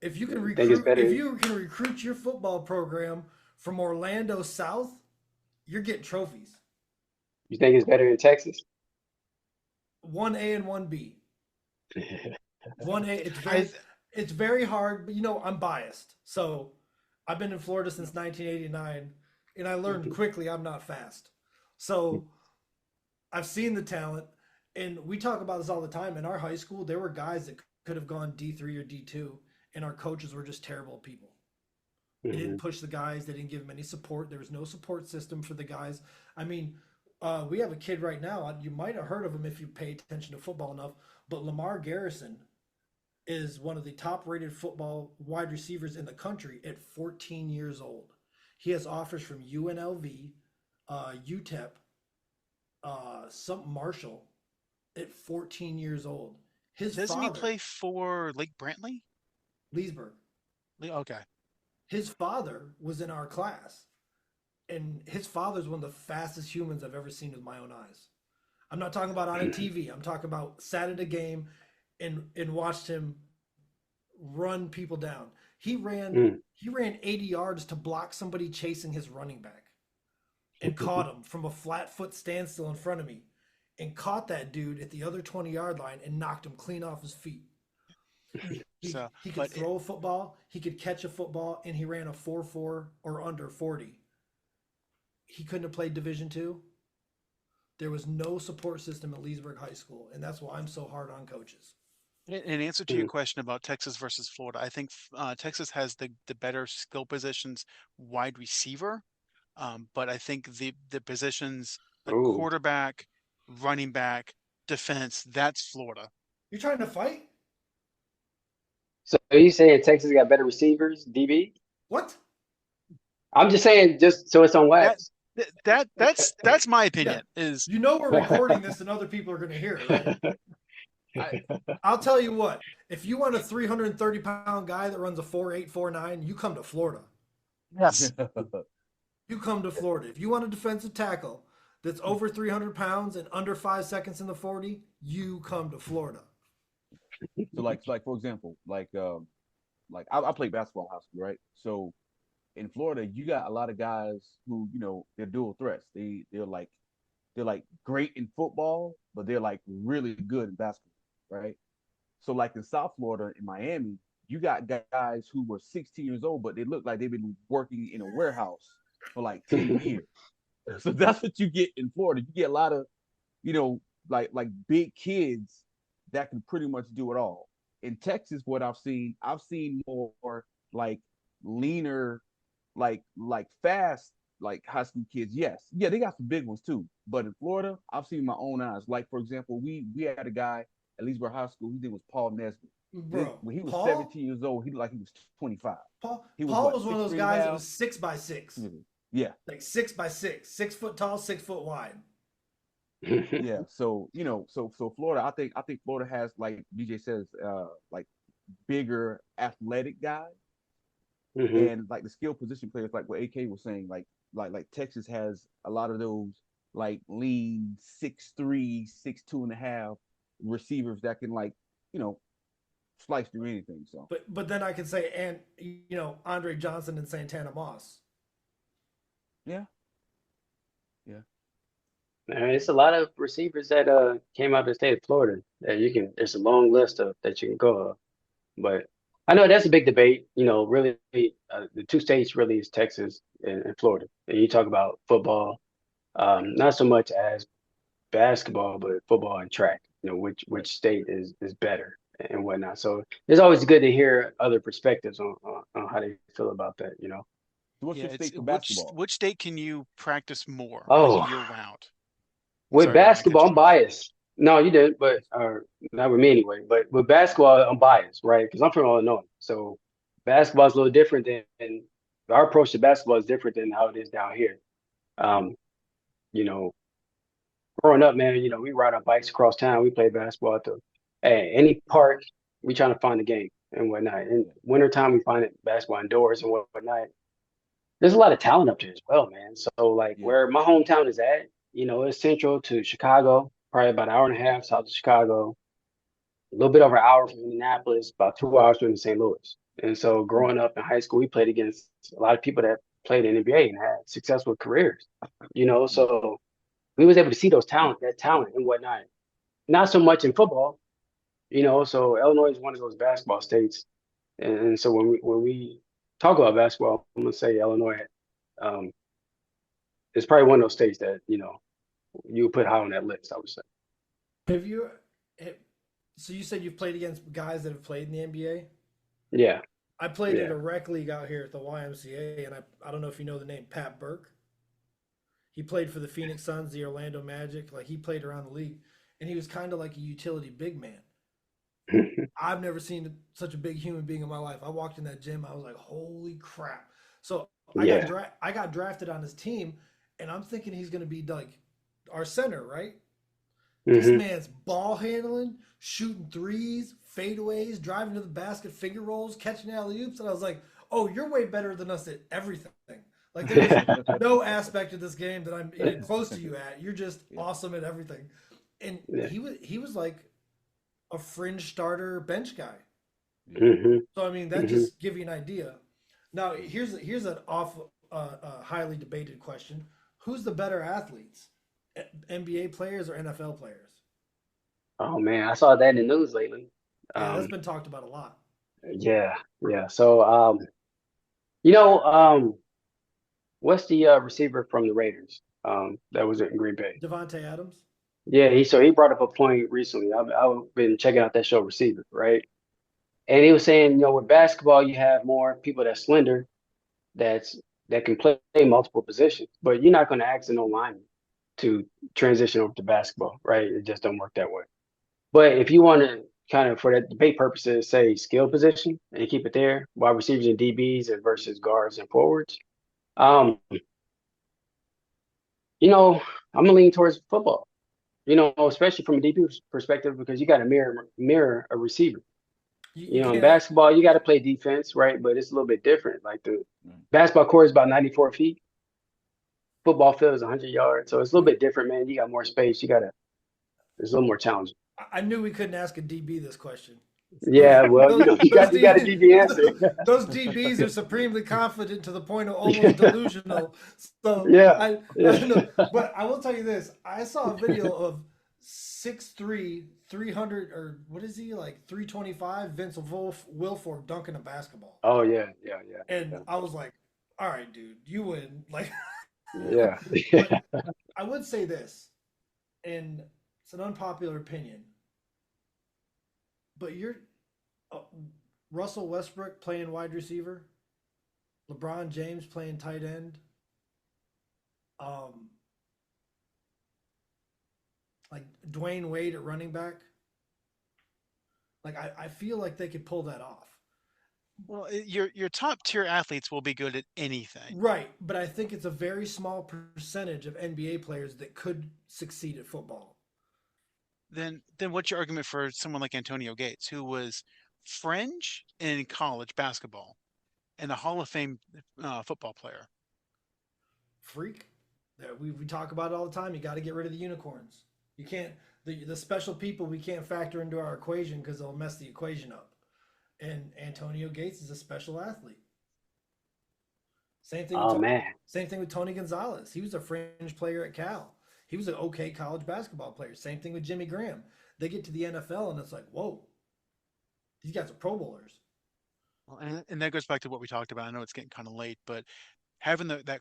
think it's If better. you can recruit your football program from Orlando South, you're getting trophies. You think it's better in Texas? 1A and 1B. 1A, I it's very hard, but I'm biased. So I've been in Florida since 1989, and I learned quickly I'm not fast. So I've seen the talent, and we talk about this all the time. In our high school, there were guys that could have gone D3 or D2, and our coaches were just terrible people. They didn't Mhm. push the guys. They didn't give them any support. There was no support system for the guys. I mean, we have a kid right now. You might have heard of him if you pay attention to football enough. But Lamar Garrison is one of the top-rated football wide receivers in the country at 14 years old. He has offers from UNLV, UTEP, some Marshall at 14 years old. His doesn't he father, play for Lake Brantley? Leesburg, Okay. his father was in our class. And his father's one of the fastest humans I've ever seen with my own eyes. I'm not talking about on a TV. I'm talking about sat at a game and watched him run people down. He ran Mm. he ran 80 yards to block somebody chasing his running back and caught him from a flat foot standstill in front of me and caught that dude at the other 20-yard line and knocked him clean off his feet. He, So, he could but throw a football, he could catch a football, and he ran a 4.4 or under 40. He couldn't have played Division two. There was no support system at Leesburg High School, and that's why I'm so hard on coaches. in answer to your Mm. question about Texas versus Florida, I think Texas has the better skill positions wide receiver, but I think the positions like Oh, quarterback, running back, defense, that's Florida. You're trying to fight? so are you saying Texas got better receivers, DB? What? I'm just saying, just so it's on That wax. that's my Yeah. opinion. Is We're recording this and other people are going to hear it, right? I'll tell you what. If you want a 330-pound guy that runs a 4.8, 4.9, you come to Florida. yes, You come to Florida. If you want a defensive tackle that's over 300 pounds and under 5 seconds in the 40, you come to Florida. So like for example, I played basketball in high school, right? So in Florida, you got a lot of guys who, they're dual threats. They're like great in football, but they're like really good in basketball, right? So like in South Florida, in Miami, you got guys who were 16 years old, but they look like they've been working in a warehouse for like 10 years. So that's what you get in Florida. You get a lot of, you know, like big kids that can pretty much do it all. In Texas, what I've seen more like leaner, like fast, like high school kids. Yes, yeah, they got some big ones too. But in Florida, I've seen my own eyes. Like for example, we had a guy at Leesburg High School. His name was Paul Nesbitt. Bro, When he was Paul 17 years old, he looked like he was 25. He was Paul what, was one of six those three and a guys that half? was 6 by 6. Yeah, Like 6 by 6, 6 foot tall, 6 foot wide. yeah. So Florida, I think Florida has, like BJ says, like bigger athletic guys, Mhm. and like the skill position players, like what AK was saying, like Texas has a lot of those like lean 6'3", 6'2" and a half receivers that can, like, you know slice through anything. So But then I could say, and Andre Johnson and Santana Moss. yeah, yeah. It's a lot of receivers that came out of the state of Florida that you can. There's a long list of that you can go of. But I know that's a big debate. Really, the two states really is Texas and Florida. And you talk about football, not so much as basketball, but football and track. Right. Which state is better and whatnot. So it's always good to hear other perspectives on how they feel about that. So what's yeah. your It's state for basketball? which state can you practice more, like Oh, year round? with Sorry, I didn't mean to cut basketball, you I'm off. biased. No, you didn't, but not with me anyway. But with basketball, I'm biased, right? Because I'm from Illinois, so basketball is a little different than our approach to basketball is different than how it is down here. Um, you know, growing up, man, we ride our bikes across town. We play basketball at any park. We trying to find the game and whatnot. In wintertime, we find it basketball indoors and whatnot. There's a lot of talent up there as well, man. So like Yeah. where my hometown is at, it's central to Chicago, probably about an hour and a half south of Chicago, a little bit over an hour from Indianapolis, about 2 hours from St. Louis. And so growing up in high school, we played against a lot of people that played in the NBA and had successful careers. So we was able to see that talent and whatnot. Not so much in football, so Illinois is one of those basketball states. And so when we talk about basketball, I'm gonna say Illinois um, is probably one of those states that, you would put high on that list, I would say. Have you? eh, So you said you've played against guys that have played in the NBA. Yeah, I played at yeah. a rec league out here at the YMCA, and I don't know if you know the name Pat Burke. He played for the Phoenix Suns, the Orlando Magic. Like he played around the league, and he was kind of like a utility big man. I've never seen such a big human being in my life. I walked in that gym, I was like, "Holy crap!" So Yeah. I got drafted on his team, and I'm thinking he's going to be like our center, right? This hmm man's ball handling, shooting threes, fadeaways, driving to the basket, finger rolls, catching alley oops, and I was like, "Oh, you're way better than us at everything." Like there is no aspect of this game that I'm even close to you at. You're just Yeah. awesome at everything. And Yeah. he was like a fringe starter bench guy. Yeah. hmm So I mean that hmm just give you an idea. Now here's an off highly debated question: who's the better athletes, NBA players or NFL players? Oh man, I saw that in the news lately. Yeah, that's Um, been talked about a lot. yeah, yeah. So, you know, um, what's the receiver from the Raiders? That was in Green Bay. Devonte Adams. Yeah, he brought up a point recently. I've been checking out that show Receiver, right? And he was saying, with basketball, you have more people that's slender, that's that can play multiple positions, but you're not going to ask an lineman to transition over to basketball, right? It just don't work that way. But if you want to kind of, for that debate purposes, say skill position and keep it there, wide receivers and DBs and versus guards and forwards, um, you know, I'm gonna lean towards football. Especially from a DB perspective, because you got to mirror a receiver. You In can't. basketball, you got to play defense, right? But it's a little bit different. Like the Mm. basketball court is about 94 feet. Football field is 100 yards, so it's a little bit different, man. You got more space. It's a little more challenging. I knew we couldn't ask a DB this question. Those Yeah, well, those you those got you got a D, DB answer. those DBs are supremely confident to the point of almost delusional. So Yeah, I yeah. don't know, but I will tell you this: I saw a video of 6'3", 300, or what is he like 325? Vince Wilfork dunking a basketball, Oh yeah, yeah, and yeah, I was like, "All right, dude, you win." Like, yeah, but yeah. I would say this, and it's an unpopular opinion, but you're uh, Russell Westbrook playing wide receiver, LeBron James playing tight end, um, like Dwayne Wade at running back. Like I feel like they could pull that off. Well, your top tier athletes will be good at anything. Right, but I think it's a very small percentage of NBA players that could succeed at football. Then what's your argument for someone like Antonio Gates, who was fringe in college basketball and a Hall of Fame football player? Freak. We talk about it all the time. You got to get rid of the unicorns. You can't the special people we can't factor into our equation because they'll mess the equation up. And Antonio Gates is a special athlete. Same thing with Oh man, same thing with Tony Gonzalez. He was a fringe player at Cal. He was an okay college basketball player. Same thing with Jimmy Graham. They get to the NFL and it's like, whoa, these guys are Pro Bowlers. Well, and that goes back to what we talked about. I know it's getting kind of late, but having that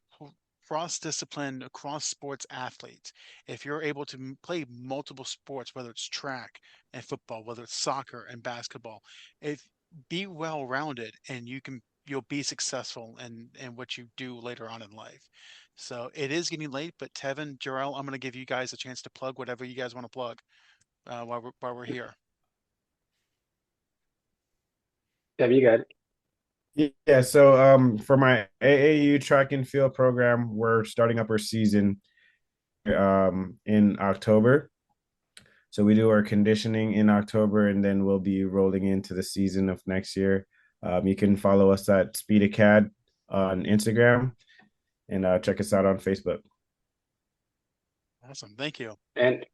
cross discipline, cross sports athletes, if you're able to play multiple sports, whether it's track and football, whether it's soccer and basketball, if be well rounded and you'll be successful in what you do later on in life. So it is getting late, but Tevin, Jerrell, I'm going to give you guys a chance to plug whatever you guys want to plug. while we're here. Tevin, you got it. Yeah, so for my AAU track and field program, we're starting up our season in October. So we do our conditioning in October, and then we'll be rolling into the season of next year. You can follow us at Speed Acad on Instagram, and check us out on Facebook. Awesome. Thank you. And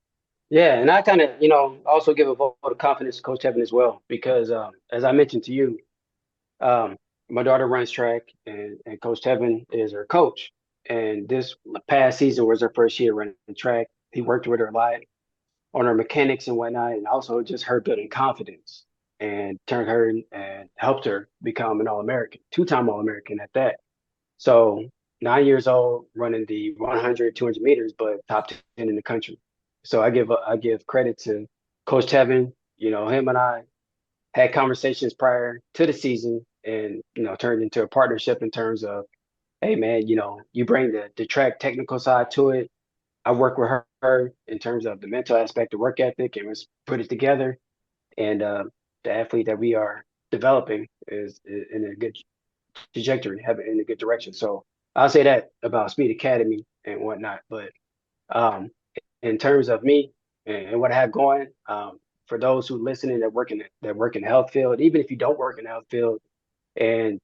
yeah, and I kind of, also give a vote of confidence to Coach Tevin as well, because as I mentioned to you, um, my daughter runs track, and Coach Tevin is her coach. And this past season was her first year running track. He worked with her a lot on her mechanics and whatnot, and also just her building confidence and turned her and helped her become an All-American, two-time All-American at that. So 9 years old, running the 100, 200 meters, but top 10 in the country. So I give credit to Coach Tevin. Him and I had conversations prior to the season, and turned into a partnership in terms of, hey man, you bring the track technical side to it. I work with her in terms of the mental aspect, the work ethic, and let's put it together. And the athlete that we are developing is in a good trajectory, have it in a good direction. So I'll say that about Speed Academy and whatnot. But um, in terms of me and what I have going, for those who listening that work in the health field, even if you don't work in the health field, and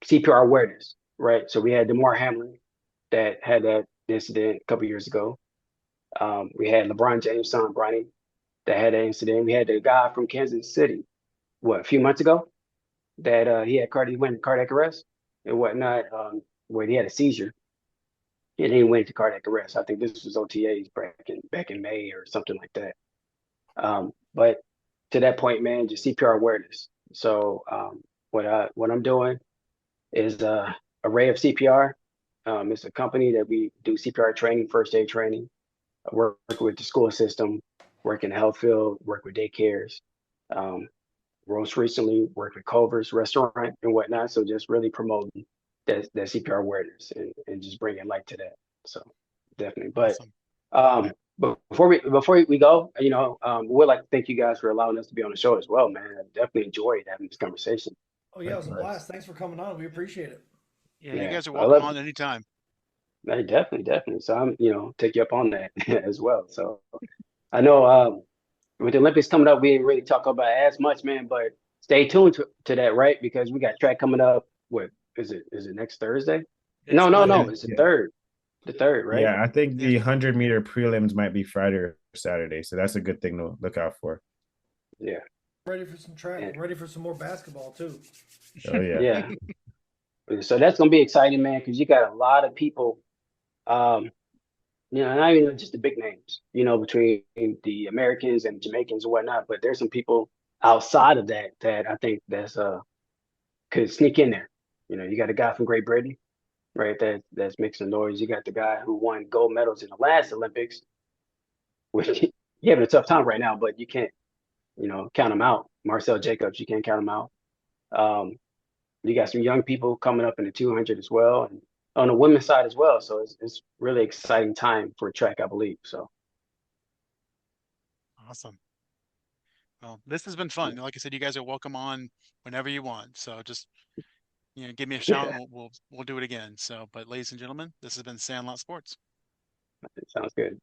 CPR awareness, right? So we had Demar Hamlin that had that incident a couple years ago. We had LeBron James' son Bronny that had that incident. We had the guy from Kansas City, a few months ago, that he went into cardiac arrest and whatnot, where he had a seizure and he went into cardiac arrest. I think this was OTAs back in May or something like that. But to that point, man, just CPR awareness. So what I'm doing is Array of CPR. It's a company that we do CPR training, first aid training. I work with the school system, work in the health field, work with daycares. Um, Most recently, worked with Culver's restaurant and whatnot. So just really promoting that CPR awareness and just bringing light to that. So definitely. But Awesome. but before we go, we'd like to thank you guys for allowing us to be on the show as well, man. I definitely enjoyed having this conversation. Oh yeah, it was a blast. Thanks for coming on. We appreciate it. Yeah, you Yeah, guys are I welcome love on anytime. it. Definitely. So I'm, take you up on that as well. So I know with the Olympics coming up, we didn't really talk about it as much, man, but stay tuned to that, right? Because we got track coming up. What is it? Is it next Thursday? It's No. Monday. It's the Yeah. third. The third, right? Yeah, I think Yeah. the 100-meter prelims might be Friday or Saturday, so that's a good thing to look out for. Yeah. Ready for some track. And, Ready for some more basketball too. Oh yeah. yeah. So that's gonna be exciting, man, because you got a lot of people, um, not even just the big names, between the Americans and Jamaicans and whatnot, but there's some people outside of that I think that's could sneak in there. You got a guy from Great Britain, right? That's making noise. You got the guy who won gold medals in the last Olympics, which he having a tough time right now, but you can't, count him out. Marcel Jacobs, you can't count him out. Um, you got some young people coming up in the 200 as well, and on the women's side as well. So it's really exciting time for track, I believe. So Awesome. Well, this has been fun. Like I said, you guys are welcome on whenever you want. So just give me a shout and yeah, we'll do it again. So, but ladies and gentlemen, this has been Sandlot Sports. it sounds good.